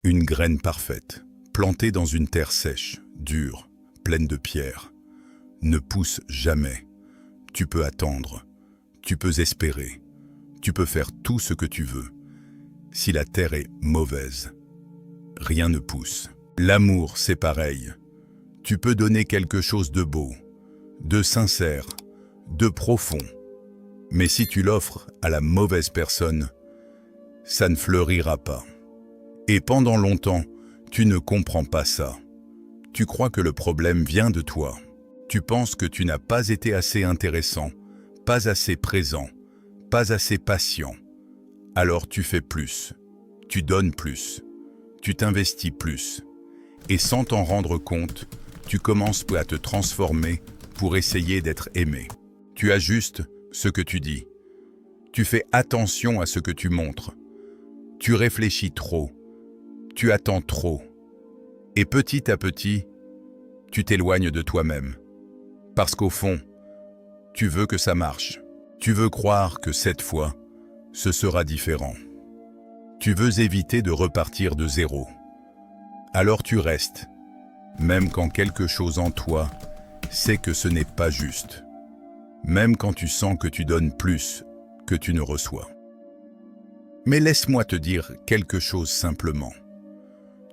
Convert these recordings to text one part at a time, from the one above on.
Une graine parfaite, plantée dans une terre sèche, dure, pleine de pierres, ne pousse jamais. Tu peux attendre, tu peux espérer, tu peux faire tout ce que tu veux. Si la terre est mauvaise, rien ne pousse. L'amour, c'est pareil. Tu peux donner quelque chose de beau, de sincère, de profond. Mais si tu l'offres à la mauvaise personne, ça ne fleurira pas. Et pendant longtemps, tu ne comprends pas ça. Tu crois que le problème vient de toi. Tu penses que tu n'as pas été assez intéressant, pas assez présent, pas assez patient. Alors tu fais plus, tu donnes plus, tu t'investis plus. Et sans t'en rendre compte, tu commences à te transformer pour essayer d'être aimé. Tu ajustes ce que tu dis. Tu fais attention à ce que tu montres. Tu réfléchis trop. Tu attends trop. Et petit à petit, tu t'éloignes de toi-même. Parce qu'au fond, tu veux que ça marche. Tu veux croire que cette fois, ce sera différent. Tu veux éviter de repartir de zéro. Alors tu restes, même quand quelque chose en toi sait que ce n'est pas juste. Même quand tu sens que tu donnes plus que tu ne reçois. Mais laisse-moi te dire quelque chose simplement.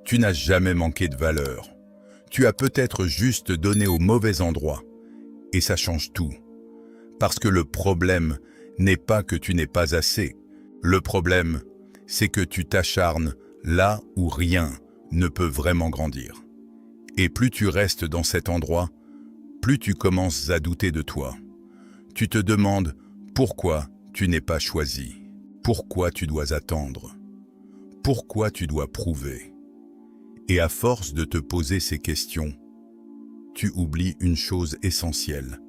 Tu n'as jamais manqué de valeur. Tu as peut-être juste donné au mauvais endroit. Et ça change tout. Parce que le problème n'est pas que tu n'es pas assez. Le problème, c'est que tu t'acharnes là où rien ne peut vraiment grandir. Et plus tu restes dans cet endroit, plus tu commences à douter de toi. Tu te demandes pourquoi tu n'es pas choisi. Pourquoi tu dois attendre. Pourquoi tu dois prouver. Et à force de te poser ces questions, tu oublies une chose essentielle.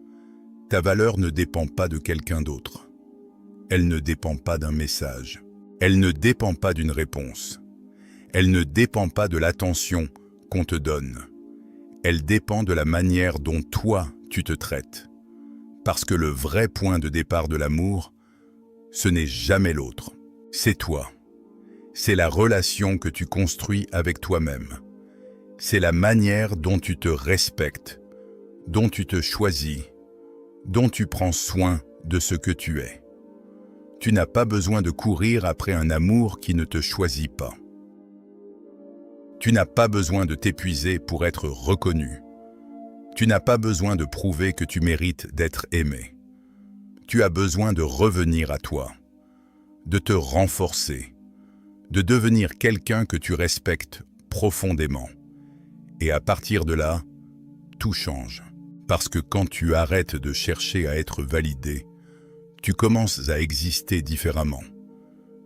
Ta valeur ne dépend pas de quelqu'un d'autre. Elle ne dépend pas d'un message. Elle ne dépend pas d'une réponse. Elle ne dépend pas de l'attention qu'on te donne. Elle dépend de la manière dont toi, tu te traites. Parce que le vrai point de départ de l'amour, ce n'est jamais l'autre. C'est toi. C'est la relation que tu construis avec toi-même. C'est la manière dont tu te respectes, dont tu te choisis, dont tu prends soin de ce que tu es. Tu n'as pas besoin de courir après un amour qui ne te choisit pas. Tu n'as pas besoin de t'épuiser pour être reconnu. Tu n'as pas besoin de prouver que tu mérites d'être aimé. Tu as besoin de revenir à toi, de te renforcer, de devenir quelqu'un que tu respectes profondément. Et à partir de là, tout change. Parce que quand tu arrêtes de chercher à être validé, tu commences à exister différemment.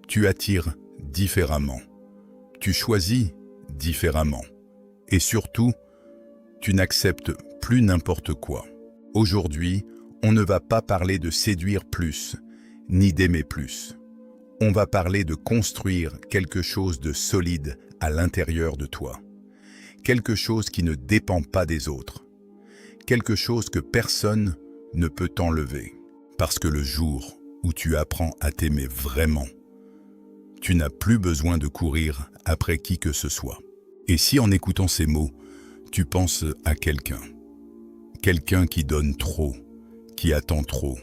Tu attires différemment. Tu choisis différemment. Et surtout, tu n'acceptes plus n'importe quoi. Aujourd'hui, on ne va pas parler de séduire plus, ni d'aimer plus. On va parler de construire quelque chose de solide à l'intérieur de toi. Quelque chose qui ne dépend pas des autres. Quelque chose que personne ne peut t'enlever. Parce que le jour où tu apprends à t'aimer vraiment, tu n'as plus besoin de courir après qui que ce soit. Et si en écoutant ces mots, tu penses à quelqu'un. Quelqu'un qui donne trop, qui attend trop,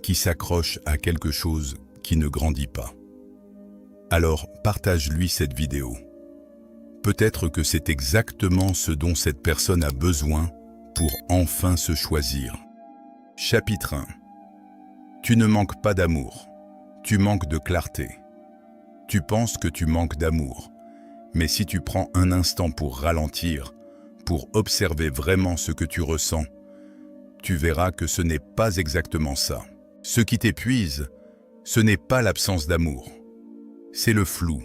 qui s'accroche à quelque chose qui ne grandit pas. Alors partage-lui cette vidéo. Peut-être que c'est exactement ce dont cette personne a besoin pour enfin se choisir. Chapitre 1. Tu ne manques pas d'amour, tu manques de clarté. Tu penses que tu manques d'amour, mais si tu prends un instant pour ralentir, pour observer vraiment ce que tu ressens, tu verras que ce n'est pas exactement ça. Ce qui t'épuise, ce n'est pas l'absence d'amour, c'est le flou,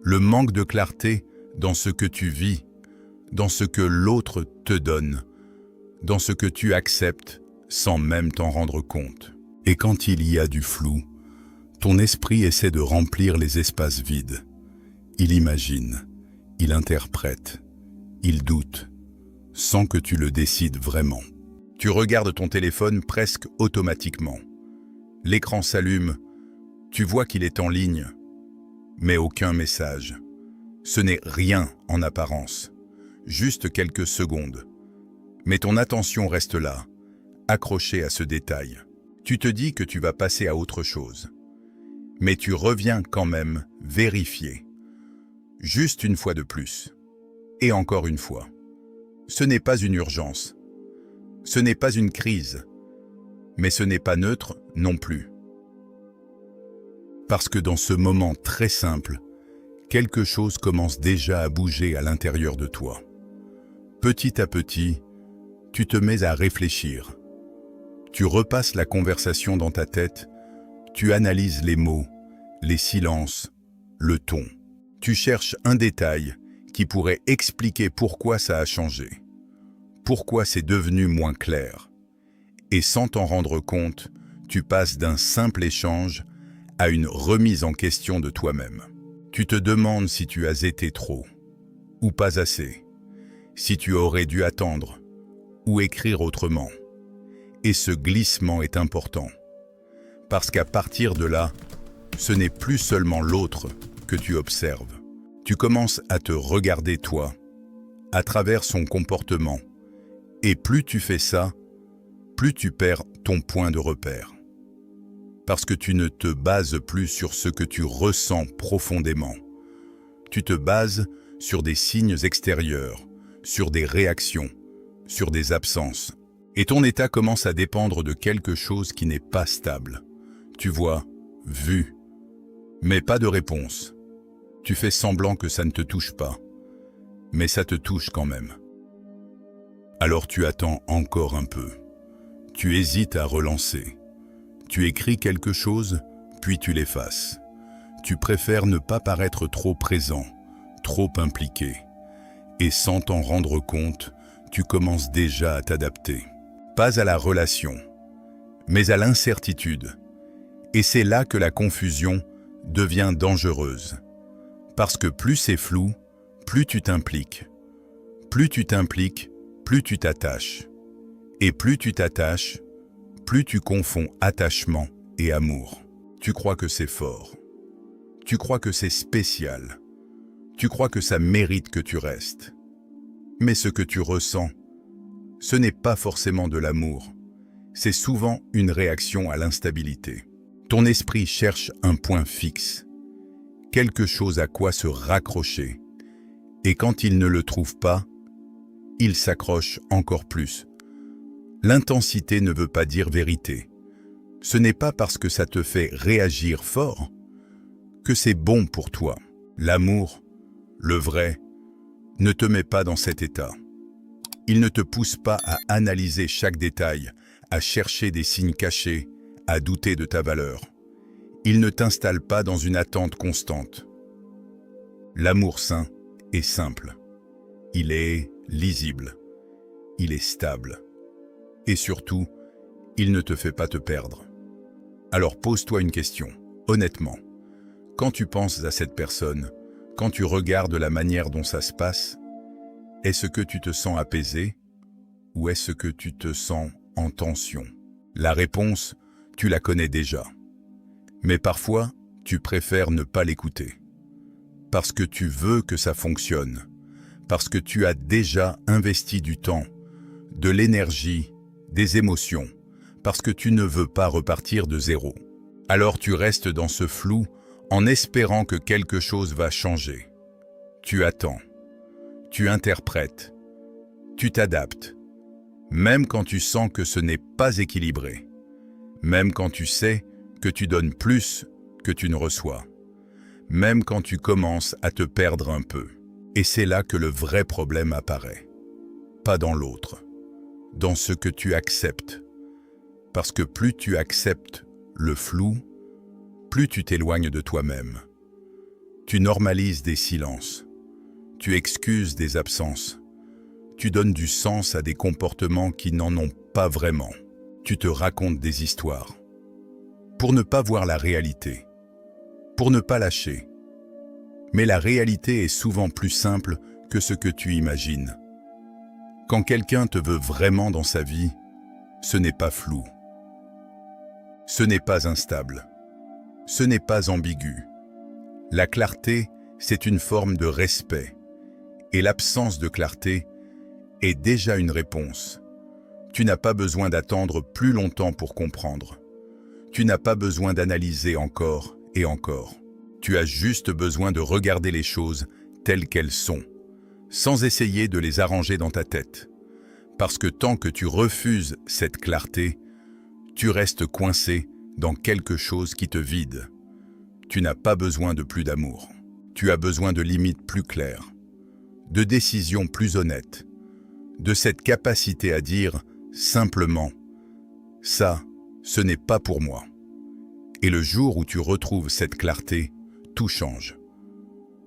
le manque de clarté dans ce que tu vis, dans ce que l'autre te donne, dans ce que tu acceptes sans même t'en rendre compte. Et quand il y a du flou, ton esprit essaie de remplir les espaces vides. Il imagine, il interprète, il doute, sans que tu le décides vraiment. Tu regardes ton téléphone presque automatiquement. L'écran s'allume, tu vois qu'il est en ligne, mais aucun message. Ce n'est rien en apparence, juste quelques secondes. Mais ton attention reste là, accrochée à ce détail. Tu te dis que tu vas passer à autre chose. Mais tu reviens quand même vérifier. Juste une fois de plus. Et encore une fois. Ce n'est pas une urgence. Ce n'est pas une crise. Mais ce n'est pas neutre non plus. Parce que dans ce moment très simple, quelque chose commence déjà à bouger à l'intérieur de toi. Petit à petit, tu te mets à réfléchir. Tu repasses la conversation dans ta tête, tu analyses les mots, les silences, le ton. Tu cherches un détail qui pourrait expliquer pourquoi ça a changé, pourquoi c'est devenu moins clair. Et sans t'en rendre compte, tu passes d'un simple échange à une remise en question de toi-même. Tu te demandes si tu as été trop, ou pas assez, si tu aurais dû attendre, ou écrire autrement. Et ce glissement est important, parce qu'à partir de là, ce n'est plus seulement l'autre que tu observes. Tu commences à te regarder toi, à travers son comportement, et plus tu fais ça, plus tu perds ton point de repère. Parce que tu ne te bases plus sur ce que tu ressens profondément. Tu te bases sur des signes extérieurs, sur des réactions, sur des absences. Et ton état commence à dépendre de quelque chose qui n'est pas stable. Tu vois, vu, mais pas de réponse. Tu fais semblant que ça ne te touche pas, mais ça te touche quand même. Alors tu attends encore un peu. Tu hésites à relancer. Tu écris quelque chose, puis tu l'effaces. Tu préfères ne pas paraître trop présent, trop impliqué. Et sans t'en rendre compte, tu commences déjà à t'adapter. Pas à la relation, mais à l'incertitude. Et c'est là que la confusion devient dangereuse. Parce que plus c'est flou, plus tu t'impliques. Plus tu t'impliques, plus tu t'attaches. Et plus tu t'attaches, plus tu confonds attachement et amour. Tu crois que c'est fort. Tu crois que c'est spécial. Tu crois que ça mérite que tu restes. Mais ce que tu ressens, ce n'est pas forcément de l'amour. C'est souvent une réaction à l'instabilité. Ton esprit cherche un point fixe, quelque chose à quoi se raccrocher. Et quand il ne le trouve pas, il s'accroche encore plus. L'intensité ne veut pas dire vérité. Ce n'est pas parce que ça te fait réagir fort que c'est bon pour toi. L'amour, le vrai, ne te met pas dans cet état. Il ne te pousse pas à analyser chaque détail, à chercher des signes cachés, à douter de ta valeur. Il ne t'installe pas dans une attente constante. L'amour sain est simple. Il est lisible. Il est stable. Et surtout, il ne te fait pas te perdre. Alors pose-toi une question, honnêtement. Quand tu penses à cette personne, quand tu regardes la manière dont ça se passe, est-ce que tu te sens apaisé ou est-ce que tu te sens en tension? La réponse, tu la connais déjà. Mais parfois, tu préfères ne pas l'écouter. Parce que tu veux que ça fonctionne. Parce que tu as déjà investi du temps, de l'énergie, des émotions. Parce que tu ne veux pas repartir de zéro. Alors tu restes dans ce flou en espérant que quelque chose va changer. Tu attends. Tu interprètes. Tu t'adaptes. Même quand tu sens que ce n'est pas équilibré. Même quand tu sais que tu donnes plus que tu ne reçois. Même quand tu commences à te perdre un peu. Et c'est là que le vrai problème apparaît. Pas dans l'autre. Dans ce que tu acceptes. Parce que plus tu acceptes le flou, plus tu t'éloignes de toi-même. Tu normalises des silences. Tu excuses des absences. Tu donnes du sens à des comportements qui n'en ont pas vraiment. Tu te racontes des histoires. Pour ne pas voir la réalité. Pour ne pas lâcher. Mais la réalité est souvent plus simple que ce que tu imagines. Quand quelqu'un te veut vraiment dans sa vie, ce n'est pas flou. Ce n'est pas instable. Ce n'est pas ambigu. La clarté c'est une forme de respect. Et l'absence de clarté est déjà une réponse. Tu n'as pas besoin d'attendre plus longtemps pour comprendre. Tu n'as pas besoin d'analyser encore et encore. Tu as juste besoin de regarder les choses telles qu'elles sont, sans essayer de les arranger dans ta tête. Parce que tant que tu refuses cette clarté, tu restes coincé dans quelque chose qui te vide. Tu n'as pas besoin de plus d'amour. Tu as besoin de limites plus claires, de décisions plus honnêtes, de cette capacité à dire simplement « ça, ce n'est pas pour moi ». Et le jour où tu retrouves cette clarté, tout change.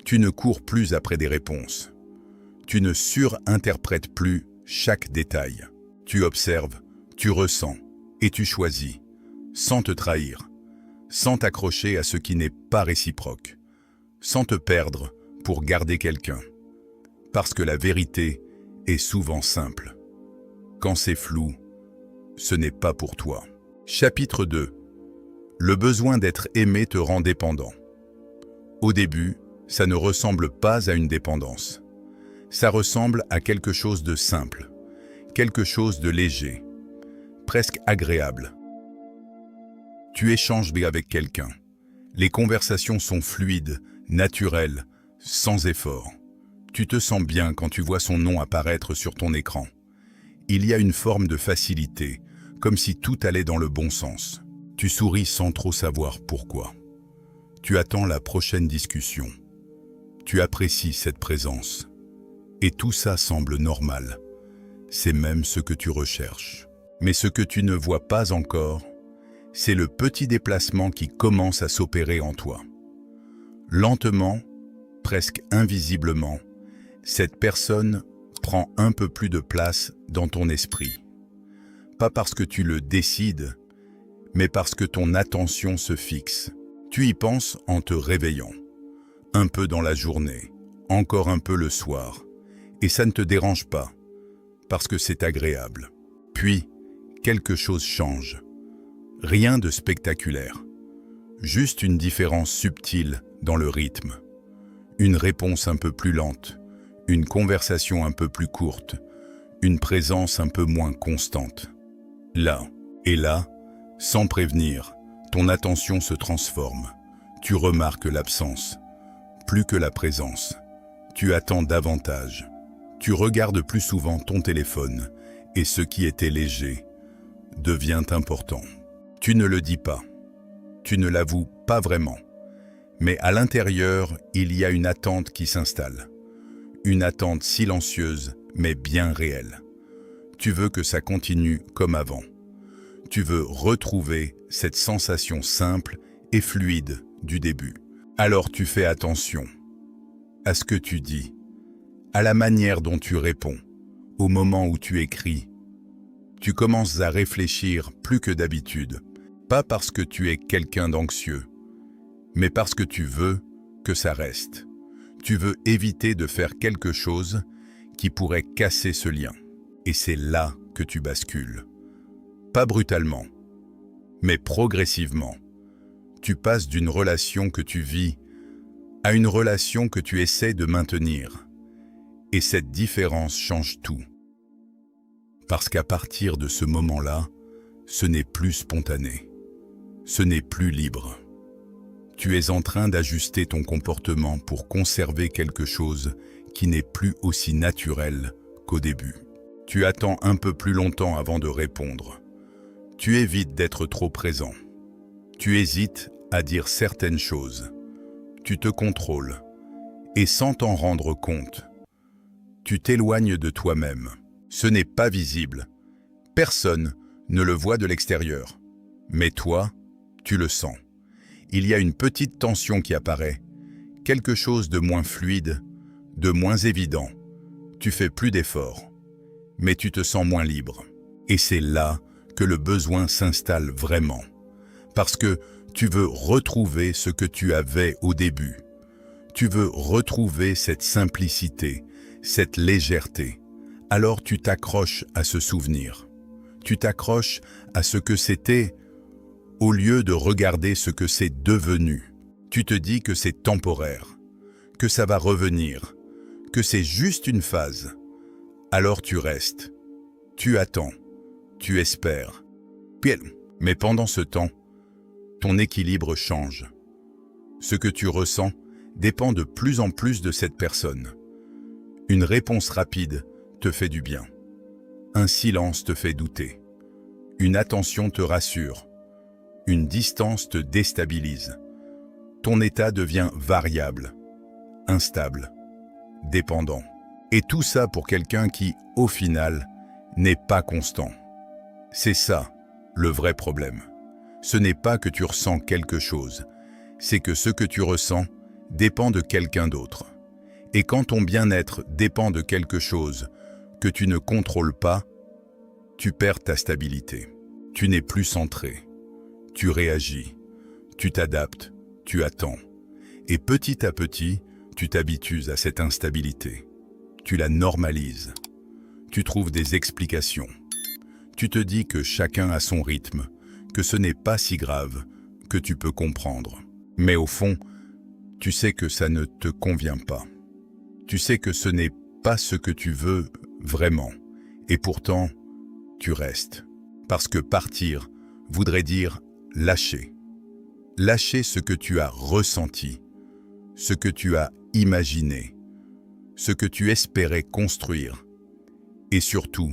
Tu ne cours plus après des réponses. Tu ne surinterprètes plus chaque détail. Tu observes, tu ressens et tu choisis, sans te trahir, sans t'accrocher à ce qui n'est pas réciproque, sans te perdre pour garder quelqu'un. Parce que la vérité est souvent simple. Quand c'est flou, ce n'est pas pour toi. Chapitre 2. Le besoin d'être aimé te rend dépendant. Au début, ça ne ressemble pas à une dépendance. Ça ressemble à quelque chose de simple, quelque chose de léger, presque agréable. Tu échanges avec quelqu'un. Les conversations sont fluides, naturelles, sans effort. Tu te sens bien quand tu vois son nom apparaître sur ton écran. Il y a une forme de facilité, comme si tout allait dans le bon sens. Tu souris sans trop savoir pourquoi. Tu attends la prochaine discussion. Tu apprécies cette présence. Et tout ça semble normal. C'est même ce que tu recherches. Mais ce que tu ne vois pas encore, c'est le petit déplacement qui commence à s'opérer en toi. Lentement, presque invisiblement, cette personne prend un peu plus de place dans ton esprit. Pas parce que tu le décides, mais parce que ton attention se fixe. Tu y penses en te réveillant. Un peu dans la journée, encore un peu le soir. Et ça ne te dérange pas, parce que c'est agréable. Puis, quelque chose change. Rien de spectaculaire. Juste une différence subtile dans le rythme. Une réponse un peu plus lente, une conversation un peu plus courte, une présence un peu moins constante. Là, et là, sans prévenir, ton attention se transforme. Tu remarques l'absence, plus que la présence. Tu attends davantage. Tu regardes plus souvent ton téléphone et ce qui était léger devient important. Tu ne le dis pas. Tu ne l'avoues pas vraiment. Mais à l'intérieur, il y a une attente qui s'installe. Une attente silencieuse, mais bien réelle. Tu veux que ça continue comme avant. Tu veux retrouver cette sensation simple et fluide du début. Alors tu fais attention à ce que tu dis, à la manière dont tu réponds, au moment où tu écris. Tu commences à réfléchir plus que d'habitude, pas parce que tu es quelqu'un d'anxieux, mais parce que tu veux que ça reste. Tu veux éviter de faire quelque chose qui pourrait casser ce lien. Et c'est là que tu bascules. Pas brutalement, mais progressivement. Tu passes d'une relation que tu vis à une relation que tu essaies de maintenir. Et cette différence change tout. Parce qu'à partir de ce moment-là, ce n'est plus spontané. Ce n'est plus libre. Tu es en train d'ajuster ton comportement pour conserver quelque chose qui n'est plus aussi naturel qu'au début. Tu attends un peu plus longtemps avant de répondre. Tu évites d'être trop présent. Tu hésites à dire certaines choses. Tu te contrôles. Et sans t'en rendre compte, tu t'éloignes de toi-même. Ce n'est pas visible. Personne ne le voit de l'extérieur. Mais toi, tu le sens. Il y a une petite tension qui apparaît. Quelque chose de moins fluide, de moins évident. Tu fais plus d'efforts. Mais tu te sens moins libre. Et c'est là que le besoin s'installe vraiment. Parce que tu veux retrouver ce que tu avais au début. Tu veux retrouver cette simplicité, cette légèreté. Alors tu t'accroches à ce souvenir. Tu t'accroches à ce que c'était au lieu de regarder ce que c'est devenu. Tu te dis que c'est temporaire, que ça va revenir, que c'est juste une phase. Alors tu restes, tu attends, tu espères. Mais pendant ce temps, ton équilibre change. Ce que tu ressens dépend de plus en plus de cette personne. Une réponse rapide te fait du bien. Un silence te fait douter. Une attention te rassure. Une distance te déstabilise. Ton état devient variable, instable, dépendant. Et tout ça pour quelqu'un qui, au final, n'est pas constant. C'est ça, le vrai problème. Ce n'est pas que tu ressens quelque chose, c'est que ce que tu ressens dépend de quelqu'un d'autre. Et quand ton bien-être dépend de quelque chose que tu ne contrôles pas, tu perds ta stabilité. Tu n'es plus centré. Tu réagis. Tu t'adaptes. Tu attends. Et petit à petit, tu t'habitues à cette instabilité. Tu la normalises. Tu trouves des explications. Tu te dis que chacun a son rythme, que ce n'est pas si grave, que tu peux comprendre. Mais au fond, tu sais que ça ne te convient pas. Tu sais que ce n'est pas ce que tu veux vraiment. Et pourtant, tu restes. Parce que partir voudrait dire lâcher. Lâcher ce que tu as ressenti, ce que tu as imaginé, ce que tu espérais construire. Et surtout,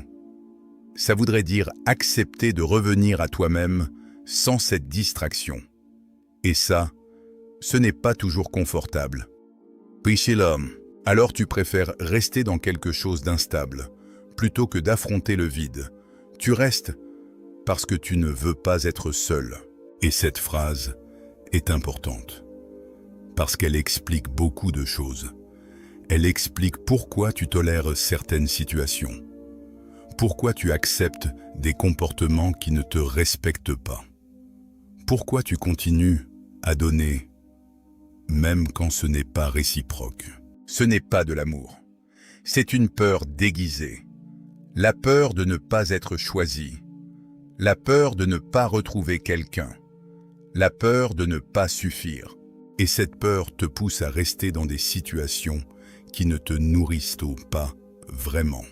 ça voudrait dire accepter de revenir à toi-même sans cette distraction. Et ça, ce n'est pas toujours confortable. Puis chez l'homme, alors tu préfères rester dans quelque chose d'instable, plutôt que d'affronter le vide. Tu restes parce que tu ne veux pas être seul. Et cette phrase est importante, parce qu'elle explique beaucoup de choses. Elle explique pourquoi tu tolères certaines situations, pourquoi tu acceptes des comportements qui ne te respectent pas, pourquoi tu continues à donner, même quand ce n'est pas réciproque. Ce n'est pas de l'amour, c'est une peur déguisée, la peur de ne pas être choisi, la peur de ne pas retrouver quelqu'un, la peur de ne pas suffire. Et cette peur te pousse à rester dans des situations qui ne te nourrissent pas vraiment.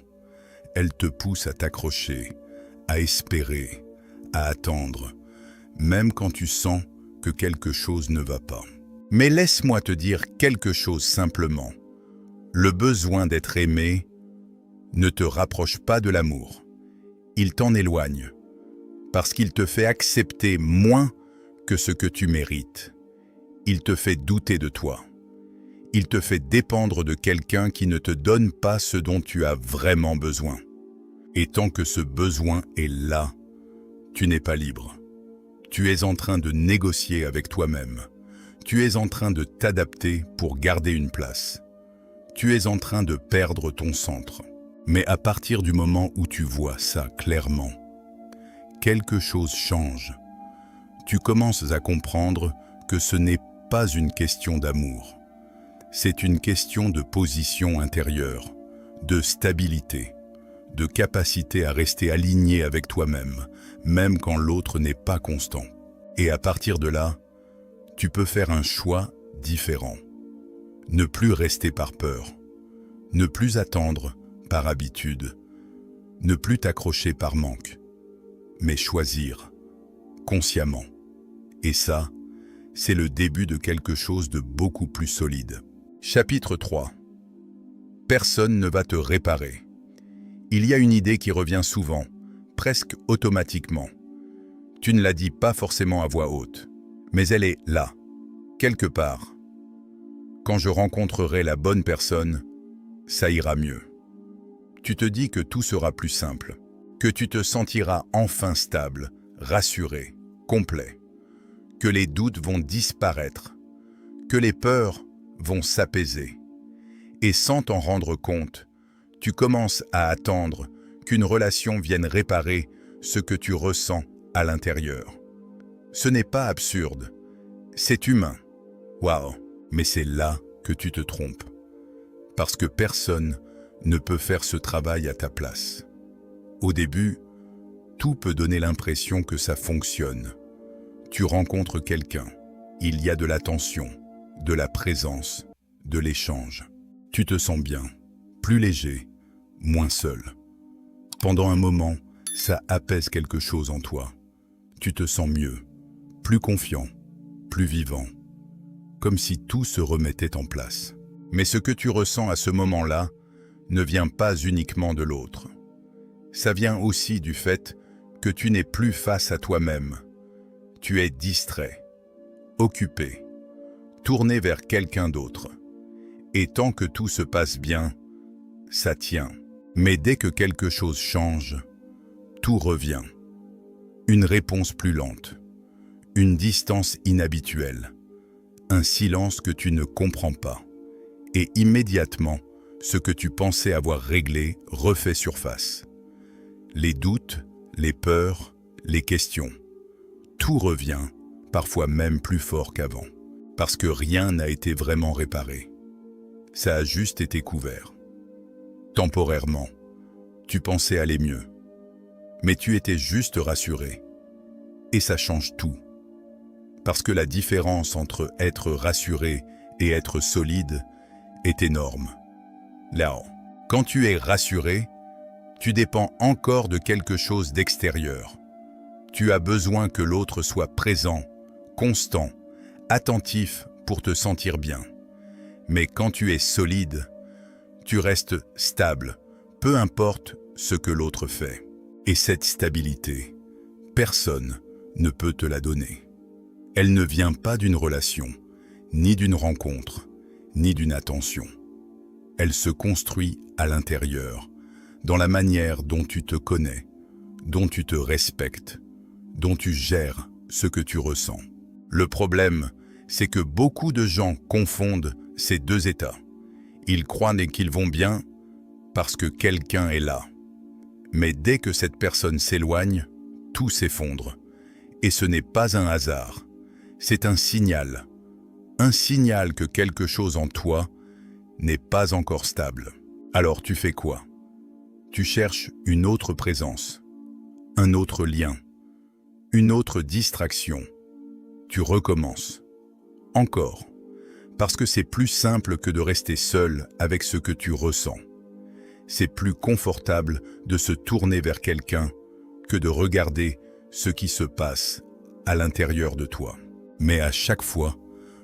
Elle te pousse à t'accrocher, à espérer, à attendre, même quand tu sens que quelque chose ne va pas. Mais laisse-moi te dire quelque chose simplement. Le besoin d'être aimé ne te rapproche pas de l'amour. Il t'en éloigne, parce qu'il te fait accepter moins que ce que tu mérites. Il te fait douter de toi. Il te fait dépendre de quelqu'un qui ne te donne pas ce dont tu as vraiment besoin. Et tant que ce besoin est là, tu n'es pas libre. Tu es en train de négocier avec toi-même. Tu es en train de t'adapter pour garder une place. Tu es en train de perdre ton centre. Mais à partir du moment où tu vois ça clairement, quelque chose change. Tu commences à comprendre que ce n'est pas une question d'amour. C'est une question de position intérieure, de stabilité, de capacité à rester aligné avec toi-même, même quand l'autre n'est pas constant. Et à partir de là, tu peux faire un choix différent. Ne plus rester par peur, ne plus attendre par habitude, ne plus t'accrocher par manque, mais choisir consciemment. Et ça, c'est le début de quelque chose de beaucoup plus solide. Chapitre 3. Personne ne va te réparer. Il y a une idée qui revient souvent, presque automatiquement. Tu ne la dis pas forcément à voix haute, mais elle est là, quelque part. Quand je rencontrerai la bonne personne, ça ira mieux. Tu te dis que tout sera plus simple, que tu te sentiras enfin stable, rassuré, complet, que les doutes vont disparaître, que les peurs vont s'apaiser. Et sans t'en rendre compte, tu commences à attendre qu'une relation vienne réparer ce que tu ressens à l'intérieur. Ce n'est pas absurde, c'est humain. Waouh, mais c'est là que tu te trompes. Parce que personne ne peut faire ce travail à ta place. Au début, tout peut donner l'impression que ça fonctionne. Tu rencontres quelqu'un, il y a de l'attention, de la présence, de l'échange. Tu te sens bien, plus léger, moins seul. Pendant un moment, ça apaise quelque chose en toi. Tu te sens mieux, plus confiant, plus vivant, comme si tout se remettait en place. Mais ce que tu ressens à ce moment-là ne vient pas uniquement de l'autre. Ça vient aussi du fait que tu n'es plus face à toi-même. Tu es distrait, occupé, tourné vers quelqu'un d'autre. Et tant que tout se passe bien, ça tient. Mais dès que quelque chose change, tout revient. Une réponse plus lente, une distance inhabituelle, un silence que tu ne comprends pas. Et immédiatement, ce que tu pensais avoir réglé refait surface. Les doutes, les peurs, les questions. Tout revient, parfois même plus fort qu'avant, parce que rien n'a été vraiment réparé. Ça a juste été couvert. Temporairement, tu pensais aller mieux, mais tu étais juste rassuré. Et ça change tout. Parce que la différence entre être rassuré et être solide est énorme. Là, quand tu es rassuré, tu dépends encore de quelque chose d'extérieur. Tu as besoin que l'autre soit présent, constant, attentif pour te sentir bien. Mais quand tu es solide, tu restes stable, peu importe ce que l'autre fait. Et cette stabilité, personne ne peut te la donner. Elle ne vient pas d'une relation, ni d'une rencontre, ni d'une attention. Elle se construit à l'intérieur, dans la manière dont tu te connais, dont tu te respectes, dont tu gères ce que tu ressens. Le problème, c'est que beaucoup de gens confondent ces deux états. Ils croient qu'ils vont bien parce que quelqu'un est là. Mais dès que cette personne s'éloigne, tout s'effondre. Et ce n'est pas un hasard, c'est un signal que quelque chose en toi n'est pas encore stable. Alors tu fais quoi? Tu cherches une autre présence, un autre lien, une autre distraction. Tu recommences. Encore. Parce que c'est plus simple que de rester seul avec ce que tu ressens. C'est plus confortable de se tourner vers quelqu'un que de regarder ce qui se passe à l'intérieur de toi. Mais à chaque fois,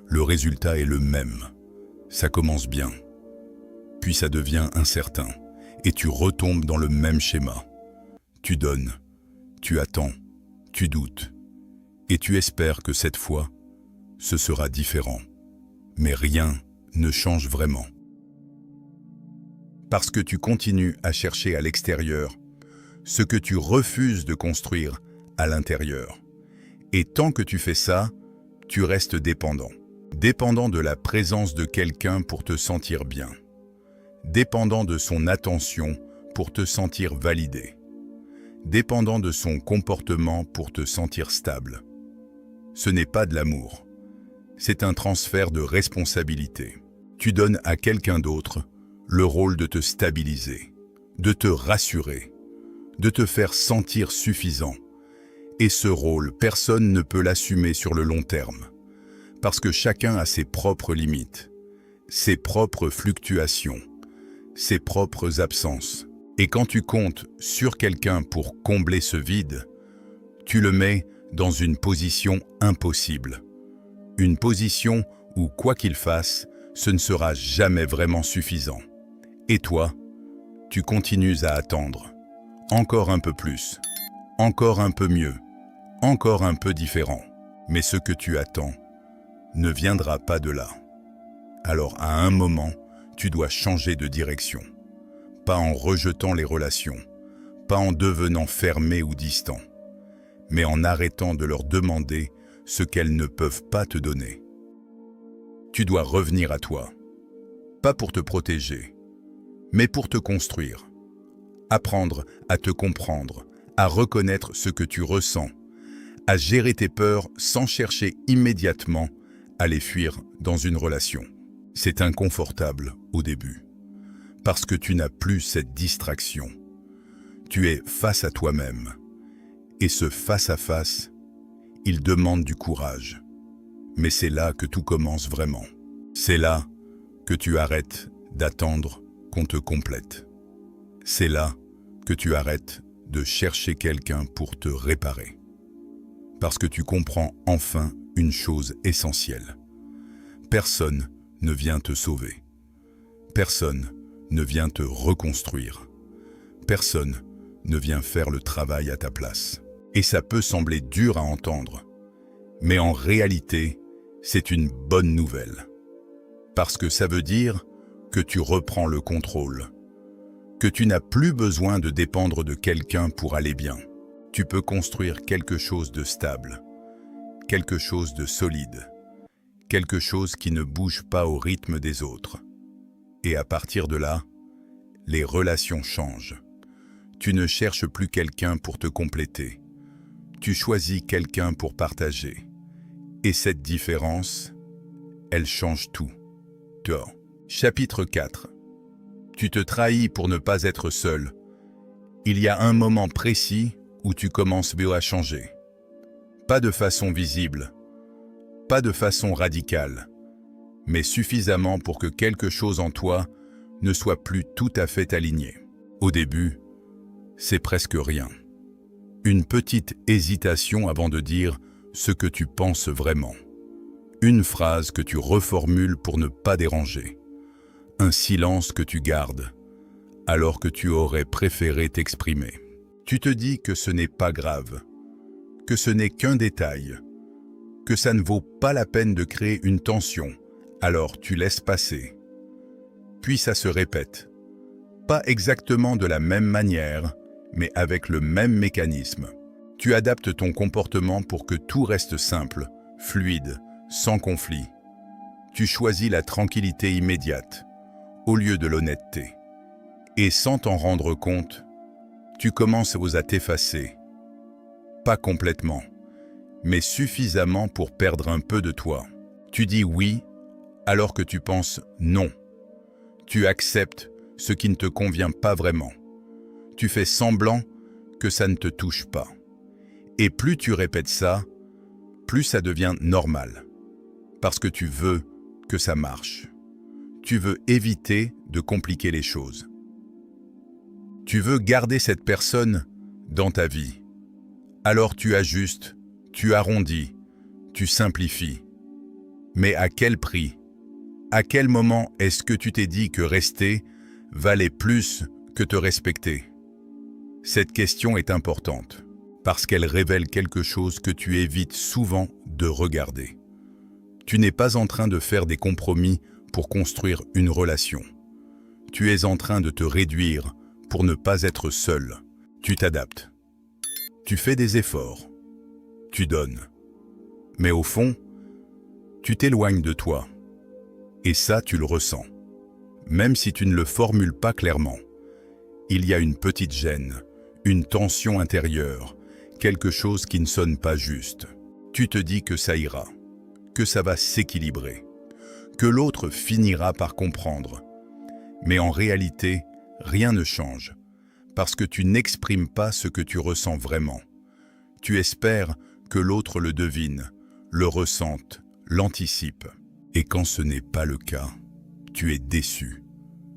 le résultat est le même. Ça commence bien, puis ça devient incertain, et tu retombes dans le même schéma. Tu donnes, tu attends, tu doutes, et tu espères que cette fois, ce sera différent. Mais rien ne change vraiment. Parce que tu continues à chercher à l'extérieur ce que tu refuses de construire à l'intérieur. Et tant que tu fais ça, tu restes dépendant. Dépendant de la présence de quelqu'un pour te sentir bien. Dépendant de son attention pour te sentir validé. Dépendant de son comportement pour te sentir stable. Ce n'est pas de l'amour. C'est un transfert de responsabilité. Tu donnes à quelqu'un d'autre le rôle de te stabiliser, de te rassurer, de te faire sentir suffisant. Et ce rôle, personne ne peut l'assumer sur le long terme. Parce que chacun a ses propres limites, ses propres fluctuations, ses propres absences. Et quand tu comptes sur quelqu'un pour combler ce vide, tu le mets dans une position impossible. Une position où, quoi qu'il fasse, ce ne sera jamais vraiment suffisant. Et toi, tu continues à attendre. Encore un peu plus, encore un peu mieux, encore un peu différent. Mais ce que tu attends ne viendra pas de là. Alors à un moment, tu dois changer de direction. Pas en rejetant les relations, pas en devenant fermé ou distant, mais en arrêtant de leur demander ce qu'elles ne peuvent pas te donner. Tu dois revenir à toi, pas pour te protéger, mais pour te construire. Apprendre à te comprendre, à reconnaître ce que tu ressens, à gérer tes peurs sans chercher immédiatement à les fuir dans une relation. C'est inconfortable au début, parce que tu n'as plus cette distraction. Tu es face à toi-même, et ce face-à-face, il demande du courage. Mais c'est là que tout commence vraiment. C'est là que tu arrêtes d'attendre qu'on te complète. C'est là que tu arrêtes de chercher quelqu'un pour te réparer. Parce que tu comprends enfin une chose essentielle. Personne ne vient te sauver. Personne ne vient te reconstruire. Personne ne vient faire le travail à ta place. Et ça peut sembler dur à entendre, mais en réalité, c'est une bonne nouvelle. Parce que ça veut dire que tu reprends le contrôle, que tu n'as plus besoin de dépendre de quelqu'un pour aller bien. Tu peux construire quelque chose de stable, quelque chose de solide, quelque chose qui ne bouge pas au rythme des autres. Et à partir de là, les relations changent. Tu ne cherches plus quelqu'un pour te compléter. Tu choisis quelqu'un pour partager. Et cette différence, elle change tout. Chapitre 4. Tu te trahis pour ne pas être seul. Il y a un moment précis où tu commences à changer. Pas de façon visible, pas de façon radicale, mais suffisamment pour que quelque chose en toi ne soit plus tout à fait aligné. Au début, c'est presque rien. Une petite hésitation avant de dire ce que tu penses vraiment. Une phrase que tu reformules pour ne pas déranger. Un silence que tu gardes, alors que tu aurais préféré t'exprimer. Tu te dis que ce n'est pas grave, que ce n'est qu'un détail, que ça ne vaut pas la peine de créer une tension, alors tu laisses passer. Puis ça se répète. Pas exactement de la même manière, mais avec le même mécanisme. Tu adaptes ton comportement pour que tout reste simple, fluide, sans conflit. Tu choisis la tranquillité immédiate, au lieu de l'honnêteté. Et sans t'en rendre compte, tu commences à t'effacer. Pas complètement, mais suffisamment pour perdre un peu de toi. Tu dis oui, alors que tu penses non. Tu acceptes ce qui ne te convient pas vraiment. Tu fais semblant que ça ne te touche pas. Et plus tu répètes ça, plus ça devient normal. Parce que tu veux que ça marche. Tu veux éviter de compliquer les choses. Tu veux garder cette personne dans ta vie. Alors tu ajustes, tu arrondis, tu simplifies. Mais à quel prix? À quel moment est-ce que tu t'es dit que rester valait plus que te respecter? Cette question est importante, parce qu'elle révèle quelque chose que tu évites souvent de regarder. Tu n'es pas en train de faire des compromis pour construire une relation. Tu es en train de te réduire pour ne pas être seul. Tu t'adaptes. Tu fais des efforts. Tu donnes. Mais au fond, tu t'éloignes de toi. Et ça, tu le ressens. Même si tu ne le formules pas clairement, il y a une petite gêne, une tension intérieure, quelque chose qui ne sonne pas juste. Tu te dis que ça ira, que ça va s'équilibrer, que l'autre finira par comprendre. Mais en réalité, rien ne change, parce que tu n'exprimes pas ce que tu ressens vraiment. Tu espères que l'autre le devine, le ressente, l'anticipe. Et quand ce n'est pas le cas, tu es déçu,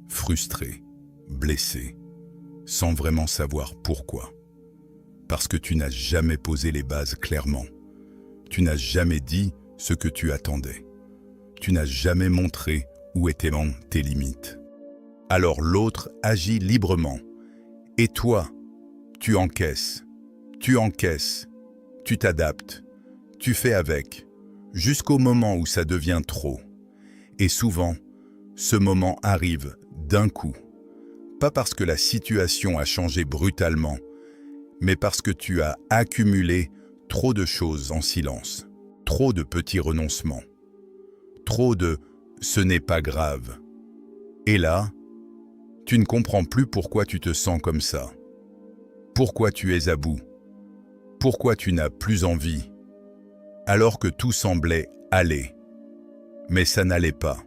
frustré, blessé, sans vraiment savoir pourquoi. Parce que tu n'as jamais posé les bases clairement. Tu n'as jamais dit ce que tu attendais. Tu n'as jamais montré où étaient tes limites. Alors l'autre agit librement. Et toi, tu encaisses, tu t'adaptes, tu fais avec, jusqu'au moment où ça devient trop. Et souvent, ce moment arrive d'un coup. Pas parce que la situation a changé brutalement, mais parce que tu as accumulé trop de choses en silence, trop de petits renoncements, trop de « ce n'est pas grave ». Et là, tu ne comprends plus pourquoi tu te sens comme ça, pourquoi tu es à bout, pourquoi tu n'as plus envie, alors que tout semblait aller. Mais ça n'allait pas.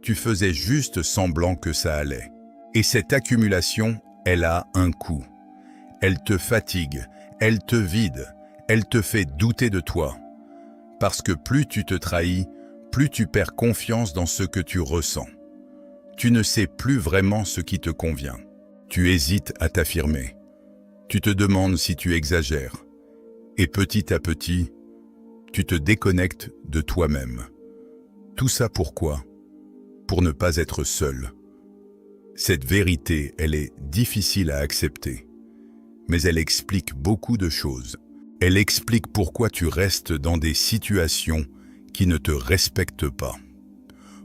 Tu faisais juste semblant que ça allait. Et cette accumulation, elle a un coût. Elle te fatigue, elle te vide, elle te fait douter de toi. Parce que plus tu te trahis, plus tu perds confiance dans ce que tu ressens. Tu ne sais plus vraiment ce qui te convient. Tu hésites à t'affirmer. Tu te demandes si tu exagères. Et petit à petit, tu te déconnectes de toi-même. Tout ça pourquoi? Pour ne pas être seul. Cette vérité, elle est difficile à accepter. Mais elle explique beaucoup de choses. Elle explique pourquoi tu restes dans des situations qui ne te respectent pas.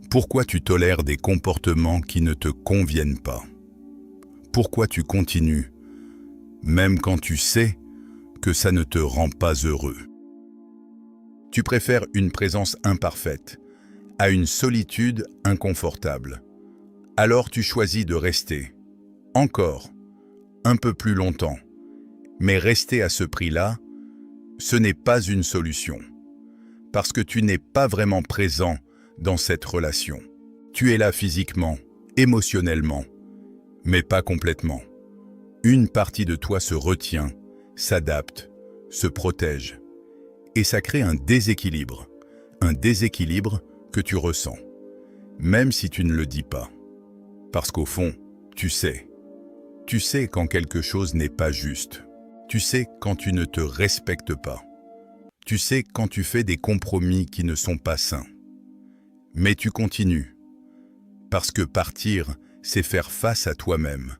Pourquoi tu tolères des comportements qui ne te conviennent pas. Pourquoi tu continues, même quand tu sais que ça ne te rend pas heureux. Tu préfères une présence imparfaite à une solitude inconfortable. Alors tu choisis de rester, encore, un peu plus longtemps. Mais rester à ce prix-là, ce n'est pas une solution. Parce que tu n'es pas vraiment présent dans cette relation. Tu es là physiquement, émotionnellement, mais pas complètement. Une partie de toi se retient, s'adapte, se protège. Et ça crée un déséquilibre que tu ressens, même si tu ne le dis pas. Parce qu'au fond, tu sais quand quelque chose n'est pas juste. Tu sais quand tu ne te respectes pas. Tu sais quand tu fais des compromis qui ne sont pas sains. Mais tu continues. Parce que partir, c'est faire face à toi-même.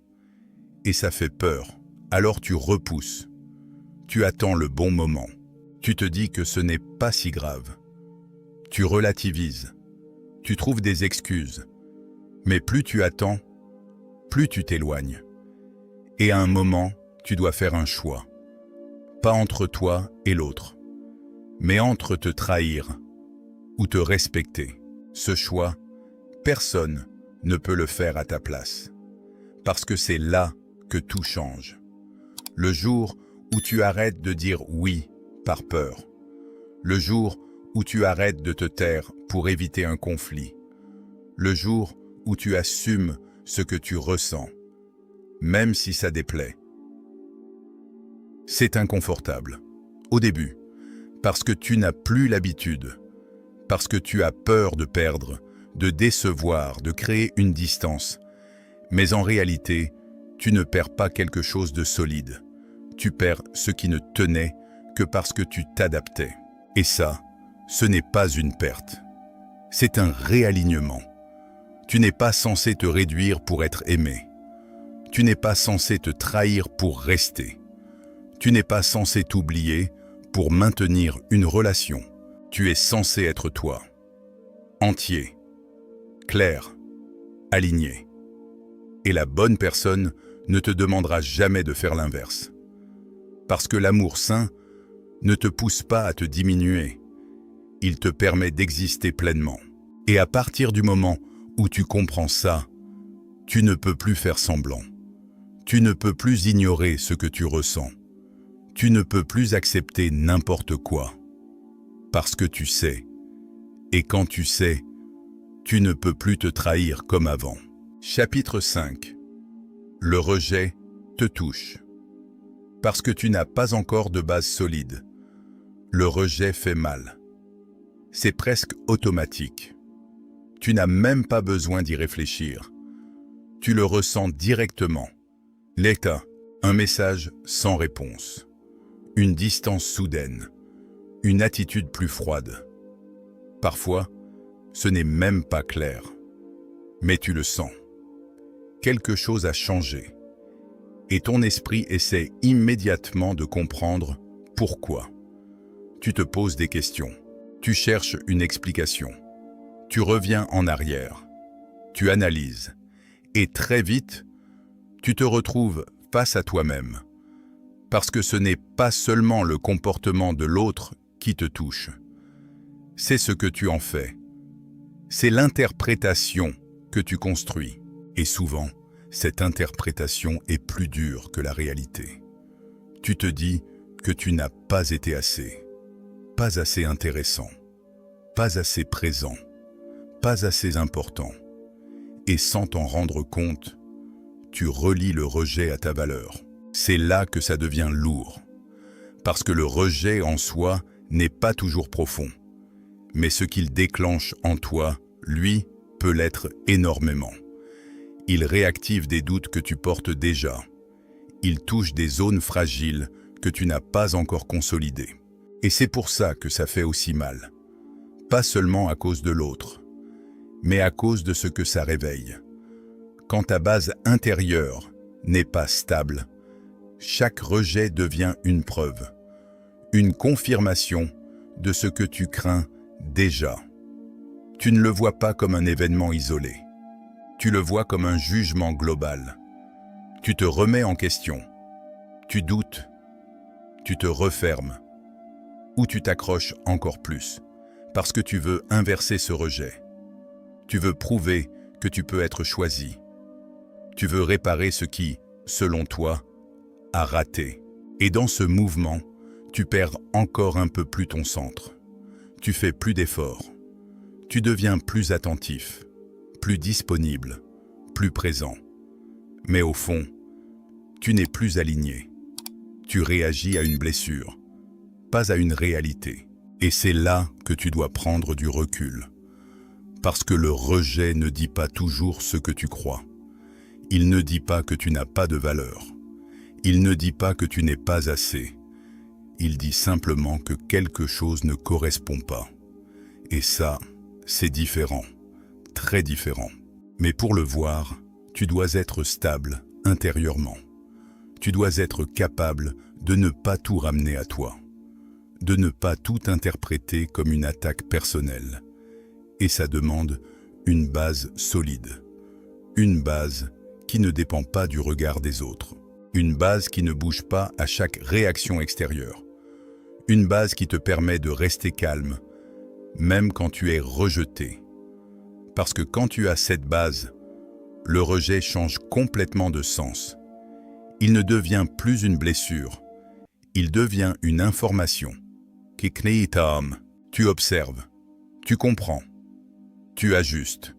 Et ça fait peur. Alors tu repousses. Tu attends le bon moment. Tu te dis que ce n'est pas si grave. Tu relativises. Tu trouves des excuses. Mais plus tu attends, plus tu t'éloignes. Et à un moment, tu dois faire un choix. Pas entre toi et l'autre, mais entre te trahir ou te respecter. Ce choix, personne ne peut le faire à ta place. Parce que c'est là que tout change. Le jour où tu arrêtes de dire oui par peur. Le jour où tu arrêtes de te taire pour éviter un conflit. Le jour où tu assumes ce que tu ressens, même si ça déplaît. C'est inconfortable, au début, parce que tu n'as plus l'habitude, parce que tu as peur de perdre, de décevoir, de créer une distance. Mais en réalité, tu ne perds pas quelque chose de solide. Tu perds ce qui ne tenait que parce que tu t'adaptais. Et ça, ce n'est pas une perte. C'est un réalignement. Tu n'es pas censé te réduire pour être aimé. Tu n'es pas censé te trahir pour rester. Tu n'es pas censé t'oublier pour maintenir une relation. Tu es censé être toi. Entier, clair, aligné. Et la bonne personne ne te demandera jamais de faire l'inverse. Parce que l'amour sain ne te pousse pas à te diminuer. Il te permet d'exister pleinement. Et à partir du moment où tu comprends ça, tu ne peux plus faire semblant. Tu ne peux plus ignorer ce que tu ressens. Tu ne peux plus accepter n'importe quoi. Parce que tu sais. Et quand tu sais, tu ne peux plus te trahir comme avant. Chapitre 5. Le rejet te touche. Parce que tu n'as pas encore de base solide. Le rejet fait mal. C'est presque automatique. Tu n'as même pas besoin d'y réfléchir. Tu le ressens directement. L'état, un message sans réponse. Une distance soudaine. Une attitude plus froide. Parfois, ce n'est même pas clair. Mais tu le sens. Quelque chose a changé. Et ton esprit essaie immédiatement de comprendre pourquoi. Tu te poses des questions. Tu cherches une explication. Tu reviens en arrière. Tu analyses. Et très vite, tu te retrouves face à toi-même. Parce que ce n'est pas seulement le comportement de l'autre qui te touche. C'est ce que tu en fais. C'est l'interprétation que tu construis. Et souvent, cette interprétation est plus dure que la réalité. Tu te dis que tu n'as pas été assez, pas assez intéressant, pas assez présent, pas assez important. Et sans t'en rendre compte, tu relis le rejet à ta valeur. C'est là que ça devient lourd. Parce que le rejet en soi n'est pas toujours profond. Mais ce qu'il déclenche en toi, lui, peut l'être énormément. Il réactive des doutes que tu portes déjà. Il touche des zones fragiles que tu n'as pas encore consolidées. Et c'est pour ça que ça fait aussi mal. Pas seulement à cause de l'autre, mais à cause de ce que ça réveille. Quand ta base intérieure n'est pas stable, chaque rejet devient une preuve, une confirmation de ce que tu crains déjà. Tu ne le vois pas comme un événement isolé. Tu le vois comme un jugement global. Tu te remets en question. Tu doutes. Tu te refermes. Ou tu t'accroches encore plus, parce que tu veux inverser ce rejet. Tu veux prouver que tu peux être choisi. Tu veux réparer ce qui, selon toi, a raté. Et dans ce mouvement, tu perds encore un peu plus ton centre. Tu fais plus d'efforts. Tu deviens plus attentif, plus disponible, plus présent. Mais au fond, tu n'es plus aligné. Tu réagis à une blessure, pas à une réalité. Et c'est là que tu dois prendre du recul. Parce que le rejet ne dit pas toujours ce que tu crois. Il ne dit pas que tu n'as pas de valeur. Il ne dit pas que tu n'es pas assez. Il dit simplement que quelque chose ne correspond pas. Et ça, c'est différent, très différent. Mais pour le voir, tu dois être stable intérieurement. Tu dois être capable de ne pas tout ramener à toi, de ne pas tout interpréter comme une attaque personnelle. Et ça demande une base solide, une base qui ne dépend pas du regard des autres, une base qui ne bouge pas à chaque réaction extérieure, une base qui te permet de rester calme, même quand tu es rejeté. Parce que quand tu as cette base, le rejet change complètement de sens. Il ne devient plus une blessure, il devient une information. Tu observes, tu comprends, tu ajustes,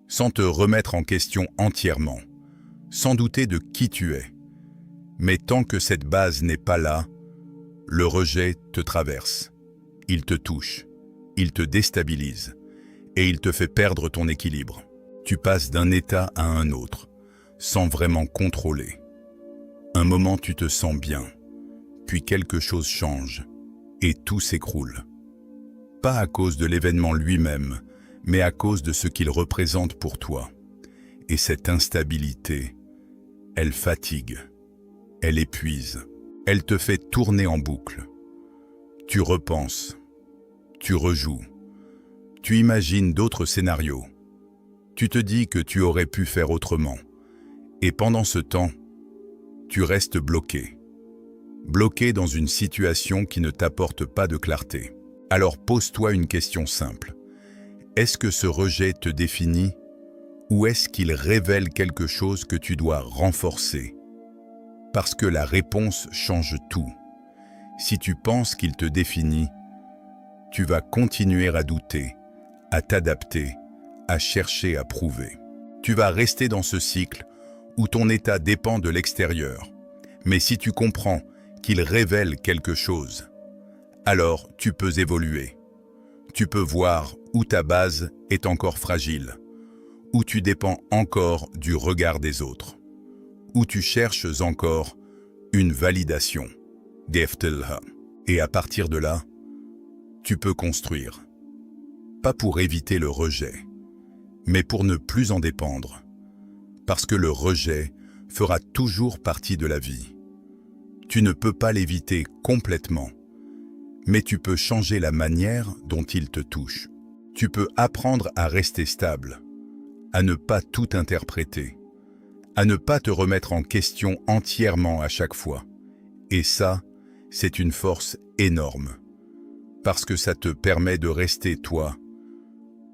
sans te remettre en question entièrement, sans douter de qui tu es. Mais tant que cette base n'est pas là, le rejet te traverse, il te touche, il te déstabilise et il te fait perdre ton équilibre. Tu passes d'un état à un autre, sans vraiment contrôler. Un moment tu te sens bien, puis quelque chose change et tout s'écroule. Pas à cause de l'événement lui-même, mais à cause de ce qu'il représente pour toi. Et cette instabilité, elle fatigue, elle épuise, elle te fait tourner en boucle. Tu repenses, tu rejoues, tu imagines d'autres scénarios. Tu te dis que tu aurais pu faire autrement. Et pendant ce temps, tu restes bloqué. Bloqué dans une situation qui ne t'apporte pas de clarté. Alors pose-toi une question simple. Est-ce que ce rejet te définit ou est-ce qu'il révèle quelque chose que tu dois renforcer? Parce que la réponse change tout. Si tu penses qu'il te définit, tu vas continuer à douter, à t'adapter, à chercher à prouver. Tu vas rester dans ce cycle où ton état dépend de l'extérieur. Mais si tu comprends qu'il révèle quelque chose, alors tu peux évoluer. Tu peux voir où ta base est encore fragile, où tu dépends encore du regard des autres, où tu cherches encore une validation. Et à partir de là, tu peux construire. Pas pour éviter le rejet, mais pour ne plus en dépendre. Parce que le rejet fera toujours partie de la vie. Tu ne peux pas l'éviter complètement, mais tu peux changer la manière dont il te touche. Tu peux apprendre à rester stable, à ne pas tout interpréter, à ne pas te remettre en question entièrement à chaque fois. Et ça, c'est une force énorme, parce que ça te permet de rester toi,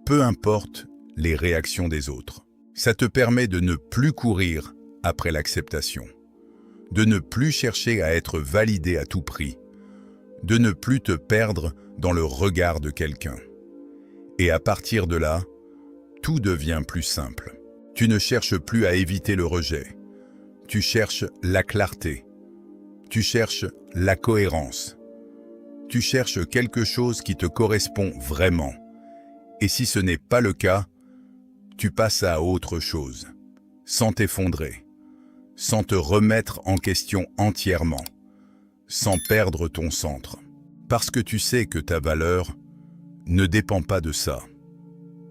peu importe les réactions des autres. Ça te permet de ne plus courir après l'acceptation, de ne plus chercher à être validé à tout prix, de ne plus te perdre dans le regard de quelqu'un. Et à partir de là, tout devient plus simple. Tu ne cherches plus à éviter le rejet. Tu cherches la clarté. Tu cherches la cohérence. Tu cherches quelque chose qui te correspond vraiment. Et si ce n'est pas le cas, tu passes à autre chose, sans t'effondrer, sans te remettre en question entièrement, sans perdre ton centre. Parce que tu sais que ta valeur ne dépend pas de ça.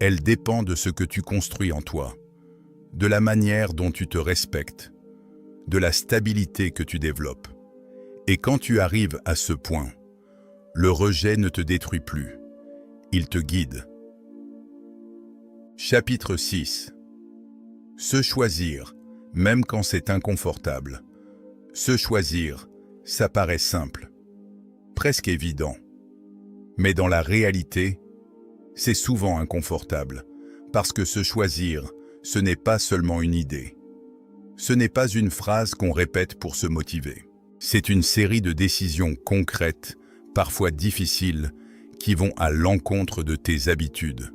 Elle dépend de ce que tu construis en toi, de la manière dont tu te respectes, de la stabilité que tu développes. Et quand tu arrives à ce point, le rejet ne te détruit plus, il te guide. Chapitre 6. Se choisir, même quand c'est inconfortable. Se choisir, ça paraît simple, presque évident. Mais dans la réalité, c'est souvent inconfortable, parce que se choisir, ce n'est pas seulement une idée. Ce n'est pas une phrase qu'on répète pour se motiver. C'est une série de décisions concrètes, parfois difficiles, qui vont à l'encontre de tes habitudes.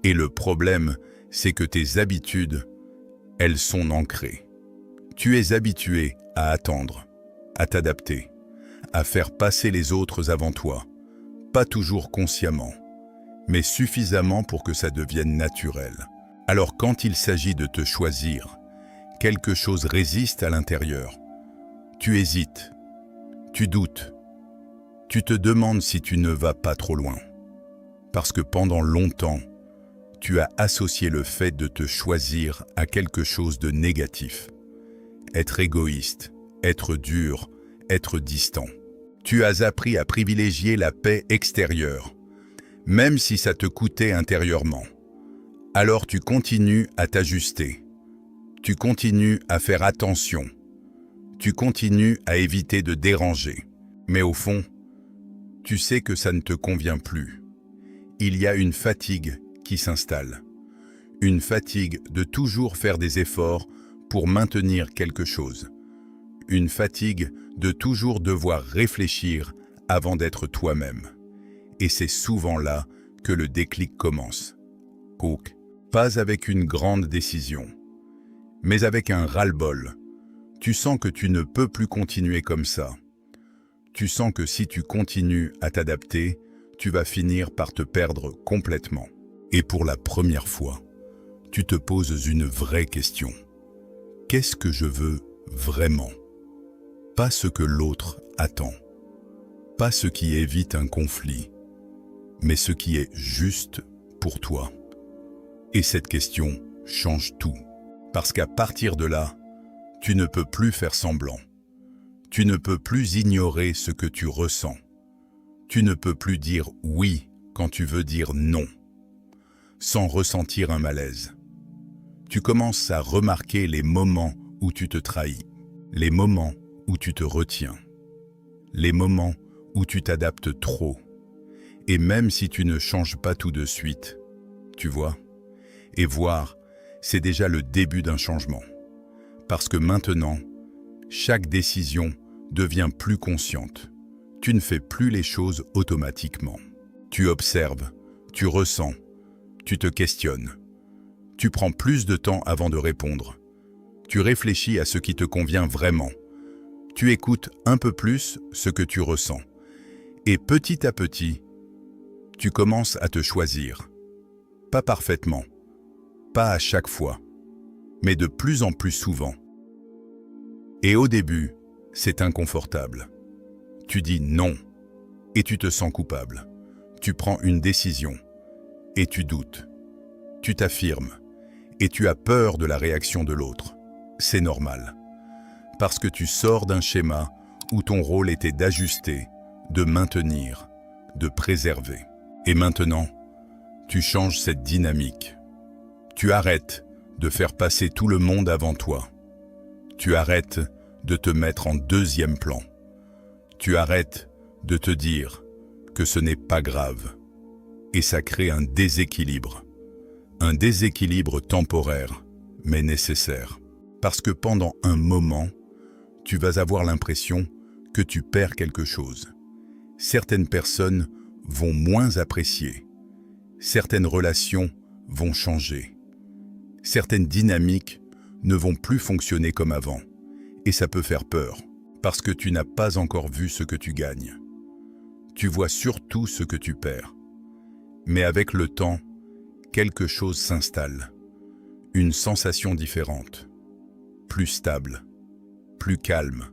Et le problème, c'est que tes habitudes, elles sont ancrées. Tu es habitué à attendre, à t'adapter, à faire passer les autres avant toi, pas toujours consciemment, mais suffisamment pour que ça devienne naturel. Alors quand il s'agit de te choisir, quelque chose résiste à l'intérieur. Tu hésites, tu doutes, tu te demandes si tu ne vas pas trop loin. Parce que pendant longtemps, tu as associé le fait de te choisir à quelque chose de négatif. Être égoïste, être dur, être distant. Tu as appris à privilégier la paix extérieure, même si ça te coûtait intérieurement. Alors tu continues à t'ajuster. Tu continues à faire attention. Tu continues à éviter de déranger. Mais au fond, tu sais que ça ne te convient plus. Il y a une fatigue qui s'installe. Une fatigue de toujours faire des efforts pour maintenir quelque chose. Une fatigue de toujours devoir réfléchir avant d'être toi-même. Et c'est souvent là que le déclic commence. Pas avec une grande décision, mais avec un ras-le-bol. Tu sens que tu ne peux plus continuer comme ça. Tu sens que si tu continues à t'adapter, tu vas finir par te perdre complètement. Et pour la première fois, tu te poses une vraie question. Qu'est-ce que je veux vraiment? Pas ce que l'autre attend. Pas ce qui évite un conflit, mais ce qui est juste pour toi. Et cette question change tout. Parce qu'à partir de là, tu ne peux plus faire semblant. Tu ne peux plus ignorer ce que tu ressens. Tu ne peux plus dire oui quand tu veux dire non, sans ressentir un malaise. Tu commences à remarquer les moments où tu te trahis, les moments où tu te retiens, les moments où tu t'adaptes trop. Et même si tu ne changes pas tout de suite, tu vois, et voir, c'est déjà le début d'un changement. Parce que maintenant, chaque décision devient plus consciente. Tu ne fais plus les choses automatiquement. Tu observes, tu ressens, tu te questionnes. Tu prends plus de temps avant de répondre. Tu réfléchis à ce qui te convient vraiment. Tu écoutes un peu plus ce que tu ressens. Et petit à petit, tu commences à te choisir. Pas parfaitement, pas à chaque fois, mais de plus en plus souvent. Et au début, c'est inconfortable. Tu dis non, et tu te sens coupable. Tu prends une décision, et tu doutes. Tu t'affirmes, et tu as peur de la réaction de l'autre. C'est normal, parce que tu sors d'un schéma où ton rôle était d'ajuster, de maintenir, de préserver. Et maintenant, tu changes cette dynamique. Tu arrêtes de faire passer tout le monde avant toi. Tu arrêtes de te mettre en deuxième plan. Tu arrêtes de te dire que ce n'est pas grave. Et ça crée un déséquilibre temporaire, mais nécessaire. Parce que pendant un moment, tu vas avoir l'impression que tu perds quelque chose. Certaines personnes vont moins apprécier. Certaines relations vont changer. Certaines dynamiques ne vont plus fonctionner comme avant. Et ça peut faire peur, parce que tu n'as pas encore vu ce que tu gagnes. Tu vois surtout ce que tu perds. Mais avec le temps, quelque chose s'installe. Une sensation différente. Plus stable. Plus calme.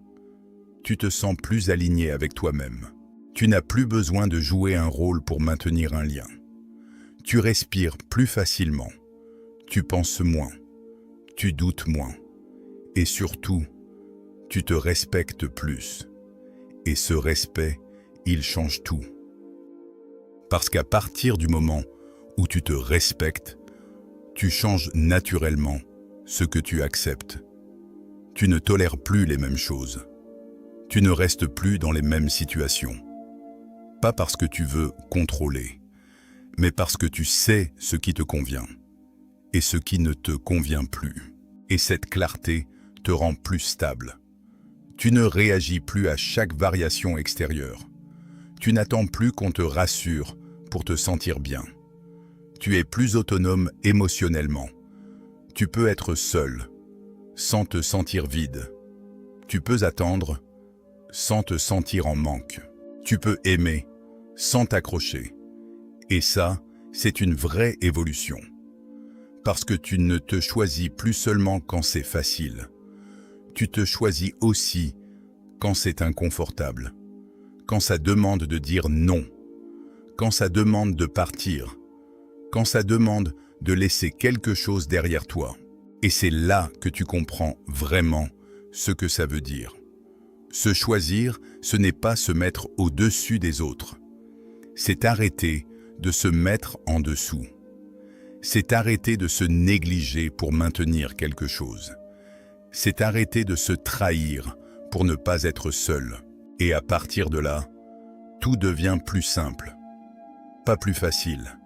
Tu te sens plus aligné avec toi-même. Tu n'as plus besoin de jouer un rôle pour maintenir un lien. Tu respires plus facilement. Tu penses moins. Tu doutes moins. Et surtout, tu te respectes plus. Et ce respect, il change tout. Parce qu'à partir du moment où tu te respectes, tu changes naturellement ce que tu acceptes. Tu ne tolères plus les mêmes choses. Tu ne restes plus dans les mêmes situations. Pas parce que tu veux contrôler, mais parce que tu sais ce qui te convient et ce qui ne te convient plus. Et cette clarté te rend plus stable. Tu ne réagis plus à chaque variation extérieure. Tu n'attends plus qu'on te rassure pour te sentir bien. Tu es plus autonome émotionnellement. Tu peux être seul, sans te sentir vide. Tu peux attendre, sans te sentir en manque. Tu peux aimer, sans t'accrocher. Et ça, c'est une vraie évolution. Parce que tu ne te choisis plus seulement quand c'est facile. Tu te choisis aussi quand c'est inconfortable. Quand ça demande de dire non. Quand ça demande de partir. Quand ça demande de laisser quelque chose derrière toi. Et c'est là que tu comprends vraiment ce que ça veut dire. Se choisir, ce n'est pas se mettre au-dessus des autres. C'est arrêter de se mettre en dessous. C'est arrêter de se négliger pour maintenir quelque chose. C'est arrêter de se trahir pour ne pas être seul. Et à partir de là, tout devient plus simple. Pas plus facile,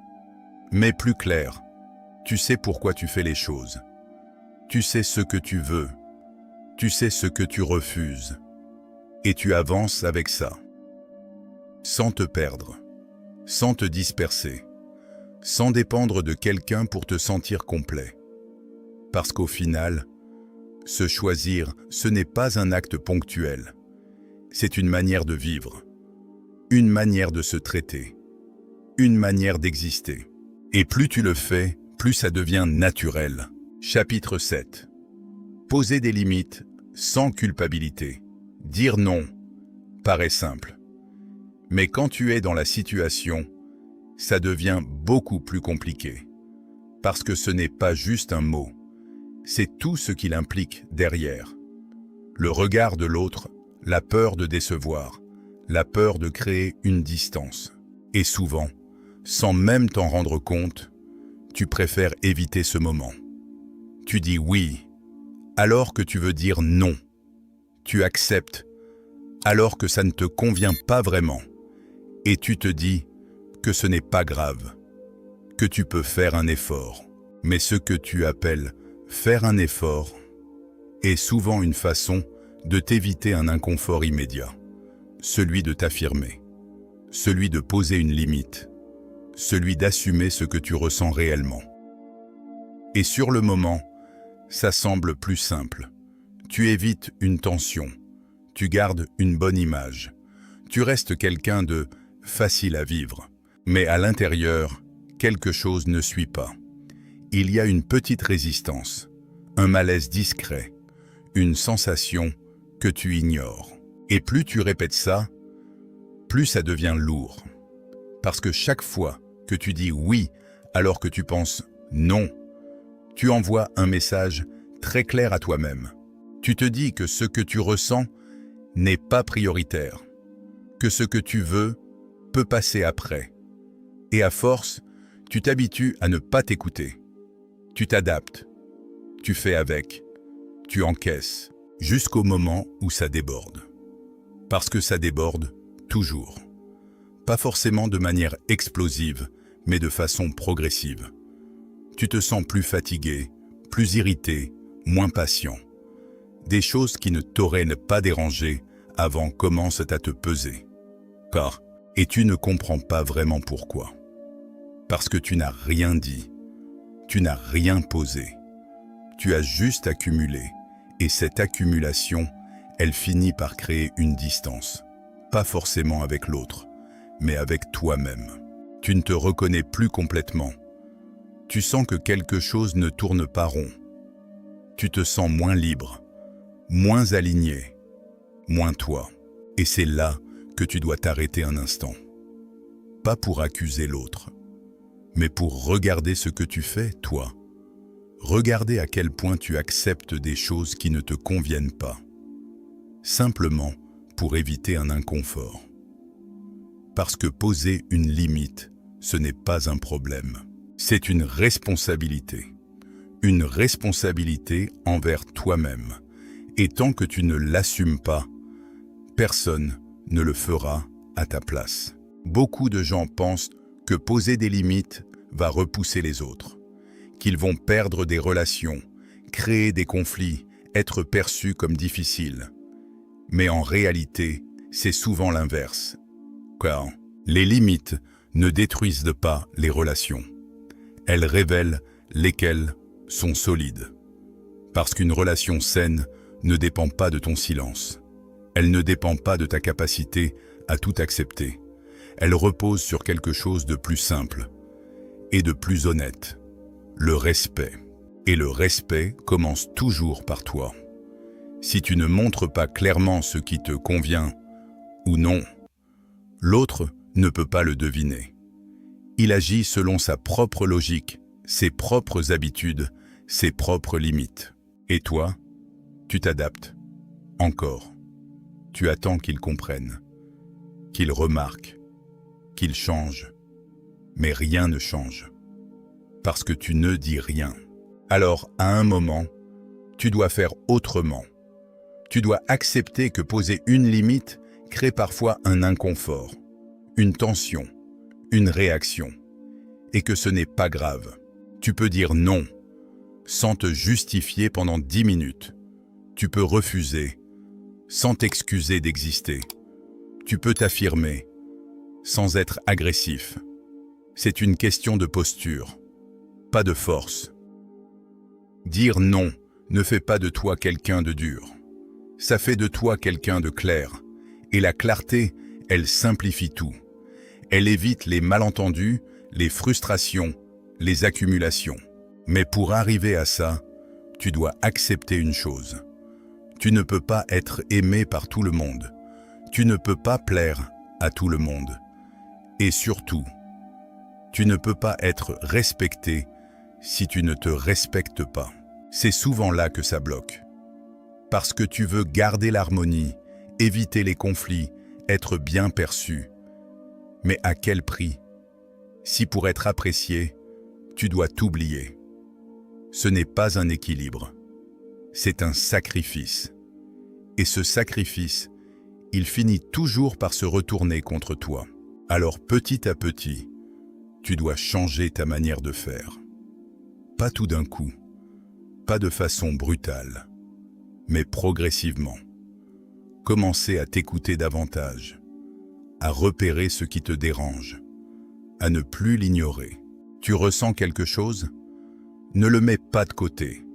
mais plus clair. Tu sais pourquoi tu fais les choses. Tu sais ce que tu veux. Tu sais ce que tu refuses. Et tu avances avec ça. Sans te perdre, sans te disperser, sans dépendre de quelqu'un pour te sentir complet. Parce qu'au final, se choisir, ce n'est pas un acte ponctuel. C'est une manière de vivre, une manière de se traiter, une manière d'exister. Et plus tu le fais, plus ça devient naturel. Chapitre 7. Poser des limites sans culpabilité. Dire non paraît simple. Mais quand tu es dans la situation, ça devient beaucoup plus compliqué. Parce que ce n'est pas juste un mot, c'est tout ce qu'il implique derrière. Le regard de l'autre, la peur de décevoir, la peur de créer une distance. Et souvent, sans même t'en rendre compte, tu préfères éviter ce moment. Tu dis oui, alors que tu veux dire non. Tu acceptes, alors que ça ne te convient pas vraiment. Et tu te dis que ce n'est pas grave, que tu peux faire un effort. Mais ce que tu appelles faire un effort est souvent une façon de t'éviter un inconfort immédiat, celui de t'affirmer, celui de poser une limite, celui d'assumer ce que tu ressens réellement. Et sur le moment, ça semble plus simple. Tu évites une tension, tu gardes une bonne image, tu restes quelqu'un de facile à vivre. Mais à l'intérieur, quelque chose ne suit pas. Il y a une petite résistance, un malaise discret, une sensation que tu ignores. Et plus tu répètes ça, plus ça devient lourd. Parce que chaque fois que tu dis oui alors que tu penses non, tu envoies un message très clair à toi-même. Tu te dis que ce que tu ressens n'est pas prioritaire, que ce que tu veux peut passer après. Et à force, tu t'habitues à ne pas t'écouter. Tu t'adaptes, tu fais avec, tu encaisses, jusqu'au moment où ça déborde. Parce que ça déborde toujours. Pas forcément de manière explosive, mais de façon progressive. Tu te sens plus fatigué, plus irrité, moins patient. Des choses qui ne t'auraient pas dérangé avant commencent à te peser. Et tu ne comprends pas vraiment pourquoi. Parce que tu n'as rien dit, tu n'as rien posé. Tu as juste accumulé, et cette accumulation, elle finit par créer une distance. Pas forcément avec l'autre, mais avec toi-même. Tu ne te reconnais plus complètement. Tu sens que quelque chose ne tourne pas rond. Tu te sens moins libre, moins aligné, moins toi. Et c'est là que tu dois t'arrêter un instant. Pas pour accuser l'autre, mais pour regarder ce que tu fais, toi. Regarder à quel point tu acceptes des choses qui ne te conviennent pas. Simplement pour éviter un inconfort. Parce que poser une limite, ce n'est pas un problème. C'est une responsabilité. Une responsabilité envers toi-même. Et tant que tu ne l'assumes pas, personne ne le fera à ta place. Beaucoup de gens pensent que poser des limites va repousser les autres, qu'ils vont perdre des relations, créer des conflits, être perçus comme difficiles. Mais en réalité, c'est souvent l'inverse. Car les limites ne détruisent pas les relations. Elles révèlent lesquelles sont solides. Parce qu'une relation saine ne dépend pas de ton silence. Elle ne dépend pas de ta capacité à tout accepter. Elle repose sur quelque chose de plus simple et de plus honnête. Le respect. Et le respect commence toujours par toi. Si tu ne montres pas clairement ce qui te convient ou non, l'autre ne peut pas le deviner. Il agit selon sa propre logique, ses propres habitudes, ses propres limites. Et toi, tu t'adaptes. Encore. Tu attends qu'il comprenne, qu'il remarque, qu'il change. Mais rien ne change. Parce que tu ne dis rien. Alors, à un moment, tu dois faire autrement. Tu dois accepter que poser une limite crée parfois un inconfort, une tension, une réaction, et que ce n'est pas grave. Tu peux dire non, sans te justifier pendant 10 minutes. Tu peux refuser, sans t'excuser d'exister. Tu peux t'affirmer, sans être agressif. C'est une question de posture, pas de force. Dire non ne fait pas de toi quelqu'un de dur. Ça fait de toi quelqu'un de clair. Et la clarté, elle simplifie tout. Elle évite les malentendus, les frustrations, les accumulations. Mais pour arriver à ça, tu dois accepter une chose. Tu ne peux pas être aimé par tout le monde. Tu ne peux pas plaire à tout le monde. Et surtout, tu ne peux pas être respecté si tu ne te respectes pas. C'est souvent là que ça bloque. Parce que tu veux garder l'harmonie, éviter les conflits, être bien perçu. Mais à quel prix? Si pour être apprécié, tu dois t'oublier. Ce n'est pas un équilibre. C'est un sacrifice. Et ce sacrifice, il finit toujours par se retourner contre toi. Alors petit à petit, tu dois changer ta manière de faire. Pas tout d'un coup, pas de façon brutale, mais progressivement. Commencer à t'écouter davantage, à repérer ce qui te dérange, à ne plus l'ignorer. Tu ressens quelque chose? Ne le mets pas de côté,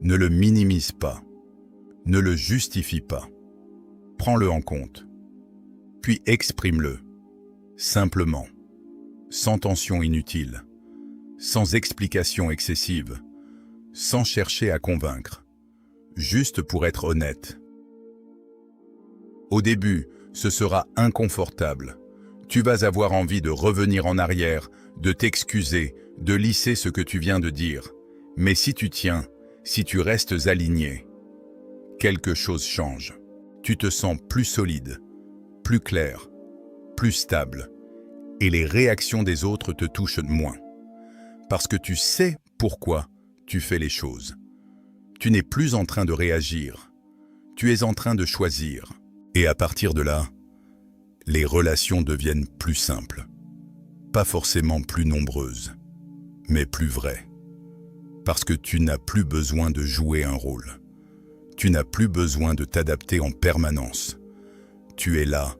ne le minimise pas, ne le justifie pas. Prends-le en compte, puis exprime-le, simplement, sans tension inutile, sans explication excessive, sans chercher à convaincre, juste pour être honnête. Au début, ce sera inconfortable. Tu vas avoir envie de revenir en arrière, de t'excuser, de lisser ce que tu viens de dire. Mais si tu tiens, si tu restes aligné, quelque chose change. Tu te sens plus solide, plus clair, plus stable. Et les réactions des autres te touchent moins. Parce que tu sais pourquoi tu fais les choses. Tu n'es plus en train de réagir. Tu es en train de choisir. Et à partir de là, les relations deviennent plus simples. Pas forcément plus nombreuses, mais plus vraies. Parce que tu n'as plus besoin de jouer un rôle. Tu n'as plus besoin de t'adapter en permanence. Tu es là,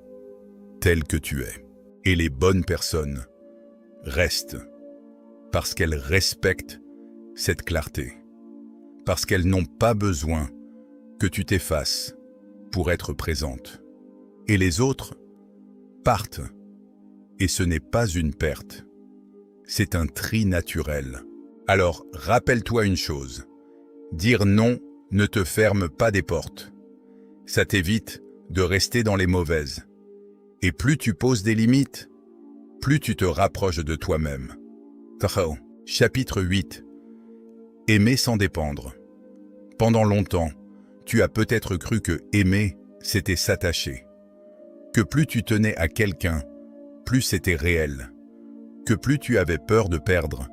tel que tu es. Et les bonnes personnes restent parce qu'elles respectent cette clarté. Parce qu'elles n'ont pas besoin que tu t'effaces pour être présente. Et les autres partent Et ce n'est pas une perte. C'est un tri naturel. Alors, rappelle-toi une chose. Dire non ne te ferme pas des portes. Ça t'évite de rester dans les mauvaises. Et plus tu poses des limites, plus tu te rapproches de toi-même. Chapitre 8. Aimer sans dépendre. Pendant longtemps, tu as peut-être cru que aimer, c'était s'attacher. Que plus tu tenais à quelqu'un, plus c'était réel. Que plus tu avais peur de perdre,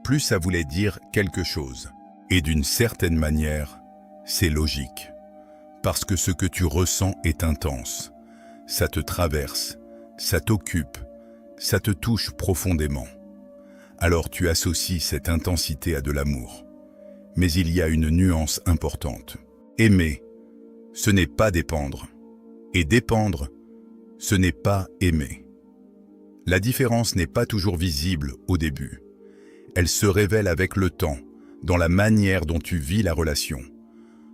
plus ça voulait dire quelque chose. Et d'une certaine manière, c'est logique. Parce que ce que tu ressens est intense. Ça te traverse, ça t'occupe, ça te touche profondément. Alors tu associes cette intensité à de l'amour. Mais il y a une nuance importante. Aimer, ce n'est pas dépendre. Et dépendre, ce n'est pas aimer. La différence n'est pas toujours visible au début. Elle se révèle avec le temps, dans la manière dont tu vis la relation,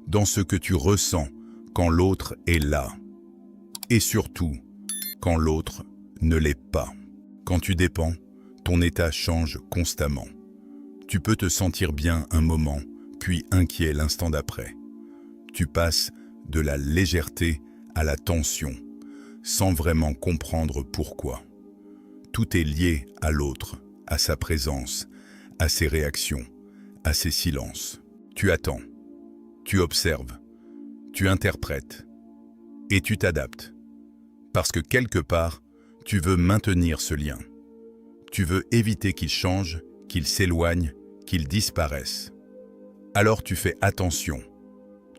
dans ce que tu ressens quand l'autre est là. Et surtout, quand l'autre ne l'est pas. Quand tu dépends, ton état change constamment. Tu peux te sentir bien un moment, puis inquiet l'instant d'après. Tu passes de la légèreté à la tension, sans vraiment comprendre pourquoi. Tout est lié à l'autre, à sa présence, à ses réactions, à ses silences. Tu attends, tu observes, tu interprètes et tu t'adaptes. Parce que quelque part, tu veux maintenir ce lien. Tu veux éviter qu'il change, qu'il s'éloigne, qu'il disparaisse. Alors tu fais attention,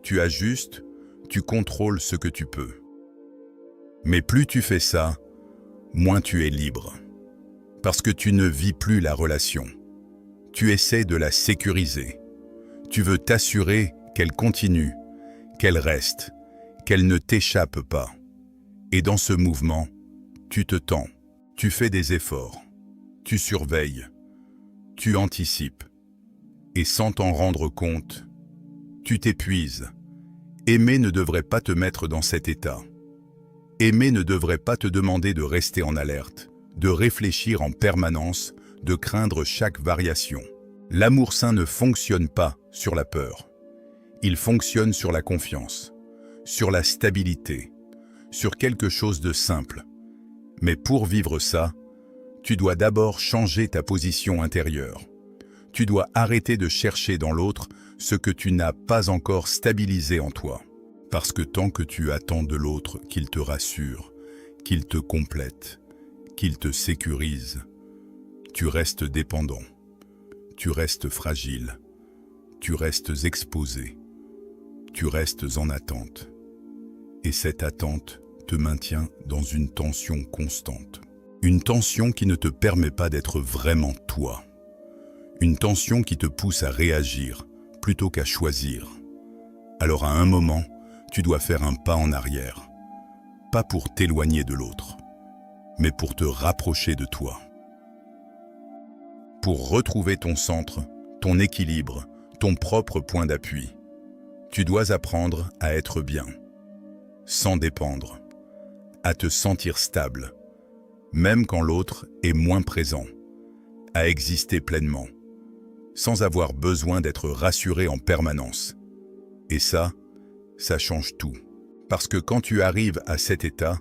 tu ajustes, tu contrôles ce que tu peux. Mais plus tu fais ça, moins tu es libre. Parce que tu ne vis plus la relation. Tu essaies de la sécuriser. Tu veux t'assurer qu'elle continue, qu'elle reste, qu'elle ne t'échappe pas. Et dans ce mouvement, tu te tends, tu fais des efforts, tu surveilles, tu anticipes. Et sans t'en rendre compte, tu t'épuises. Aimer ne devrait pas te mettre dans cet état. Aimer ne devrait pas te demander de rester en alerte, de réfléchir en permanence, de craindre chaque variation. L'amour sain ne fonctionne pas sur la peur. Il fonctionne sur la confiance, sur la stabilité, sur quelque chose de simple. Mais pour vivre ça, tu dois d'abord changer ta position intérieure. Tu dois arrêter de chercher dans l'autre ce que tu n'as pas encore stabilisé en toi. Parce que tant que tu attends de l'autre qu'il te rassure, qu'il te complète, qu'il te sécurise, tu restes dépendant, tu restes fragile, tu restes exposé, tu restes en attente. Et cette attente te maintient dans une tension constante. Une tension qui ne te permet pas d'être vraiment toi. Une tension qui te pousse à réagir plutôt qu'à choisir. Alors à un moment, tu dois faire un pas en arrière. Pas pour t'éloigner de l'autre, mais pour te rapprocher de toi. Pour retrouver ton centre, ton équilibre, ton propre point d'appui. Tu dois apprendre à être bien, sans dépendre, à te sentir stable, même quand l'autre est moins présent, à exister pleinement, sans avoir besoin d'être rassuré en permanence. Et ça change tout. Parce que quand tu arrives à cet état,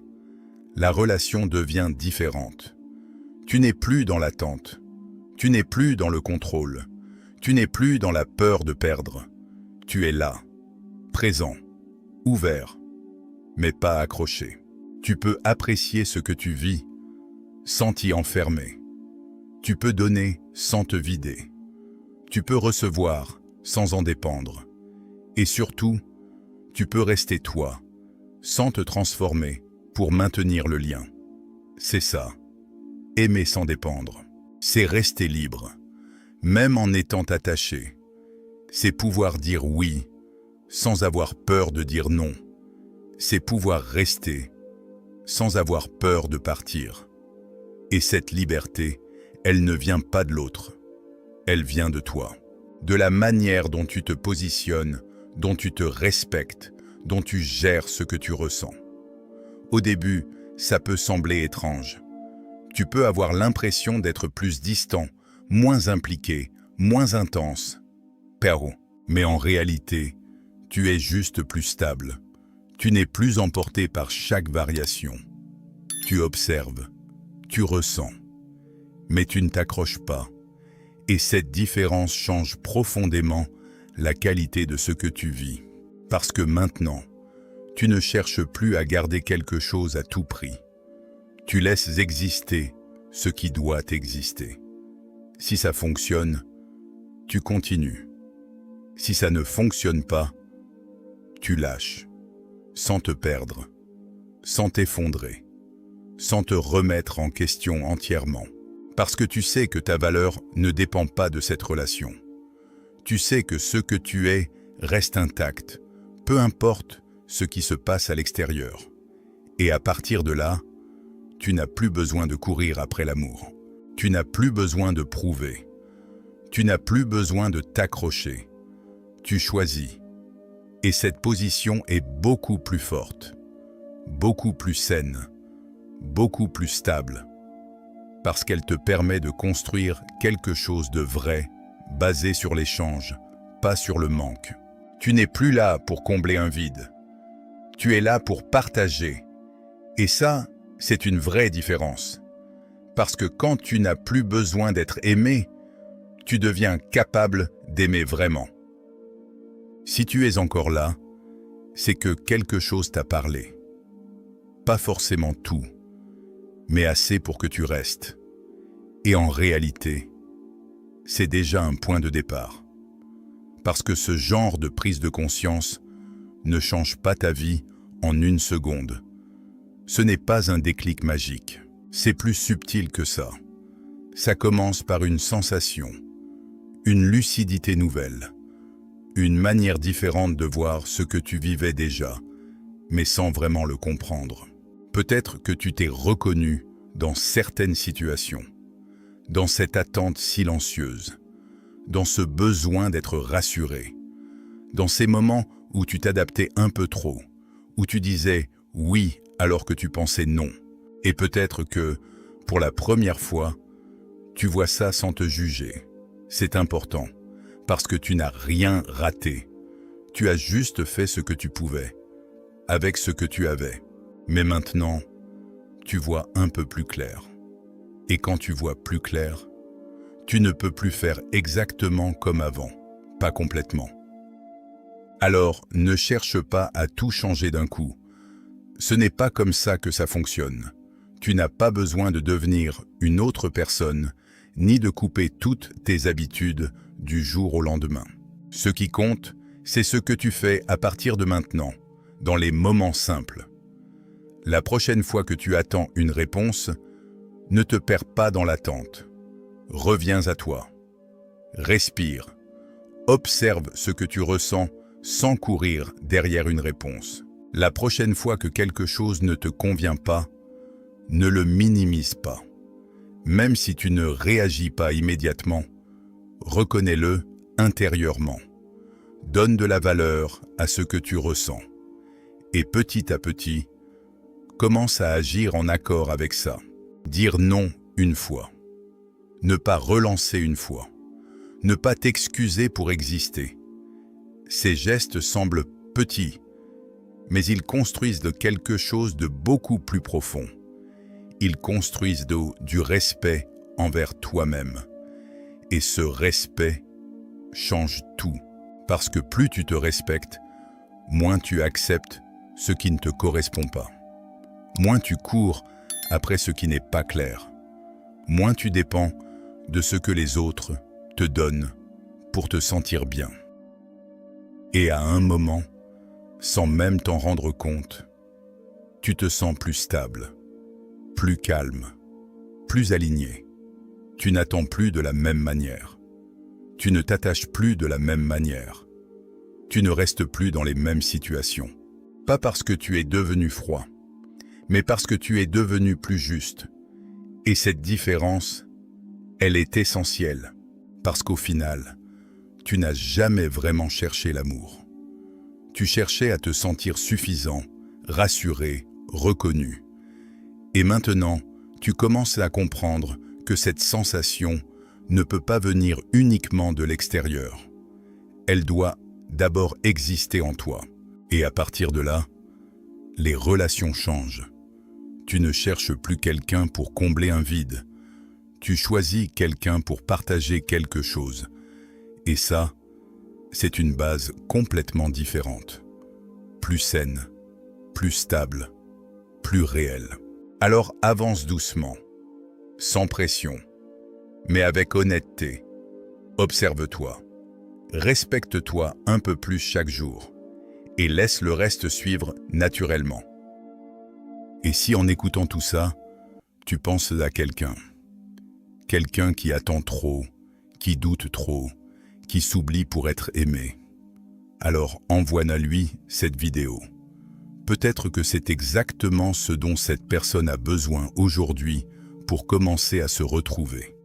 la relation devient différente. Tu n'es plus dans l'attente, tu n'es plus dans le contrôle, tu n'es plus dans la peur de perdre. Tu es là, présent, ouvert, mais pas accroché. Tu peux apprécier ce que tu vis, sans t'y enfermer. Tu peux donner sans te vider. Tu peux recevoir sans en dépendre. Et surtout, tu peux rester toi, sans te transformer, pour maintenir le lien. C'est ça, aimer sans dépendre. C'est rester libre, même en étant attaché. C'est pouvoir dire oui, sans avoir peur de dire non. C'est pouvoir rester, sans avoir peur de partir. Et cette liberté, elle ne vient pas de l'autre. Elle vient de toi. De la manière dont tu te positionnes, dont tu te respectes, dont tu gères ce que tu ressens. Au début, ça peut sembler étrange. Tu peux avoir l'impression d'être plus distant, moins impliqué, moins intense. Pero. Mais en réalité, tu es juste plus stable. Tu n'es plus emporté par chaque variation. Tu observes, tu ressens, mais tu ne t'accroches pas. Et cette différence change profondément la qualité de ce que tu vis. Parce que maintenant, tu ne cherches plus à garder quelque chose à tout prix. Tu laisses exister ce qui doit exister. Si ça fonctionne, tu continues. Si ça ne fonctionne pas, tu lâches, sans te perdre, sans t'effondrer, sans te remettre en question entièrement. Parce que tu sais que ta valeur ne dépend pas de cette relation. Tu sais que ce que tu es reste intact, peu importe ce qui se passe à l'extérieur. Et à partir de là, tu n'as plus besoin de courir après l'amour. Tu n'as plus besoin de prouver. Tu n'as plus besoin de t'accrocher. Tu choisis. Et cette position est beaucoup plus forte, beaucoup plus saine, beaucoup plus stable, parce qu'elle te permet de construire quelque chose de vrai, basé sur l'échange, pas sur le manque. Tu n'es plus là pour combler un vide. Tu es là pour partager. Et ça, c'est une vraie différence. Parce que quand tu n'as plus besoin d'être aimé, tu deviens capable d'aimer vraiment. Si tu es encore là, c'est que quelque chose t'a parlé. Pas forcément tout, mais assez pour que tu restes. Et en réalité, c'est déjà un point de départ. Parce que ce genre de prise de conscience ne change pas ta vie en une seconde. Ce n'est pas un déclic magique. C'est plus subtil que ça. Ça commence par une sensation, une lucidité nouvelle, une manière différente de voir ce que tu vivais déjà, mais sans vraiment le comprendre. Peut-être que tu t'es reconnu dans certaines situations, dans cette attente silencieuse, dans ce besoin d'être rassuré, dans ces moments où tu t'adaptais un peu trop, où tu disais oui alors que tu pensais non. Et peut-être que, pour la première fois, tu vois ça sans te juger. C'est important, parce que tu n'as rien raté. Tu as juste fait ce que tu pouvais, avec ce que tu avais. Mais maintenant, tu vois un peu plus clair. Et quand tu vois plus clair, tu ne peux plus faire exactement comme avant, pas complètement. Alors, ne cherche pas à tout changer d'un coup. Ce n'est pas comme ça que ça fonctionne. Tu n'as pas besoin de devenir une autre personne, ni de couper toutes tes habitudes du jour au lendemain. Ce qui compte, c'est ce que tu fais à partir de maintenant, dans les moments simples. La prochaine fois que tu attends une réponse, ne te perds pas dans l'attente. Reviens à toi. Respire. Observe ce que tu ressens sans courir derrière une réponse. La prochaine fois que quelque chose ne te convient pas, ne le minimise pas. Même si tu ne réagis pas immédiatement, reconnais-le intérieurement. Donne de la valeur à ce que tu ressens. Et petit à petit, commence à agir en accord avec ça. Dire non une fois. Ne pas relancer une fois. Ne pas t'excuser pour exister. Ces gestes semblent petits, mais ils construisent de quelque chose de beaucoup plus profond. Ils construisent du respect envers toi-même. Et ce respect change tout. Parce que plus tu te respectes, moins tu acceptes ce qui ne te correspond pas. Moins tu cours après ce qui n'est pas clair. Moins tu dépends de ce que les autres te donnent pour te sentir bien. Et à un moment, sans même t'en rendre compte, tu te sens plus stable, plus calme, plus aligné. Tu n'attends plus de la même manière. Tu ne t'attaches plus de la même manière. Tu ne restes plus dans les mêmes situations. Pas parce que tu es devenu froid, mais parce que tu es devenu plus juste. Et cette différence, elle est essentielle, parce qu'au final, tu n'as jamais vraiment cherché l'amour. Tu cherchais à te sentir suffisant, rassuré, reconnu. Et maintenant, tu commences à comprendre que cette sensation ne peut pas venir uniquement de l'extérieur. Elle doit d'abord exister en toi. Et à partir de là, les relations changent. Tu ne cherches plus quelqu'un pour combler un vide. Tu choisis quelqu'un pour partager quelque chose. Et ça, c'est une base complètement différente. Plus saine, plus stable, plus réelle. Alors avance doucement, sans pression, mais avec honnêteté. Observe-toi, respecte-toi un peu plus chaque jour et laisse le reste suivre naturellement. Et si en écoutant tout ça, tu penses à quelqu'un qui attend trop, qui doute trop, qui s'oublie pour être aimé, alors envoie-lui cette vidéo. Peut-être que c'est exactement ce dont cette personne a besoin aujourd'hui pour commencer à se retrouver.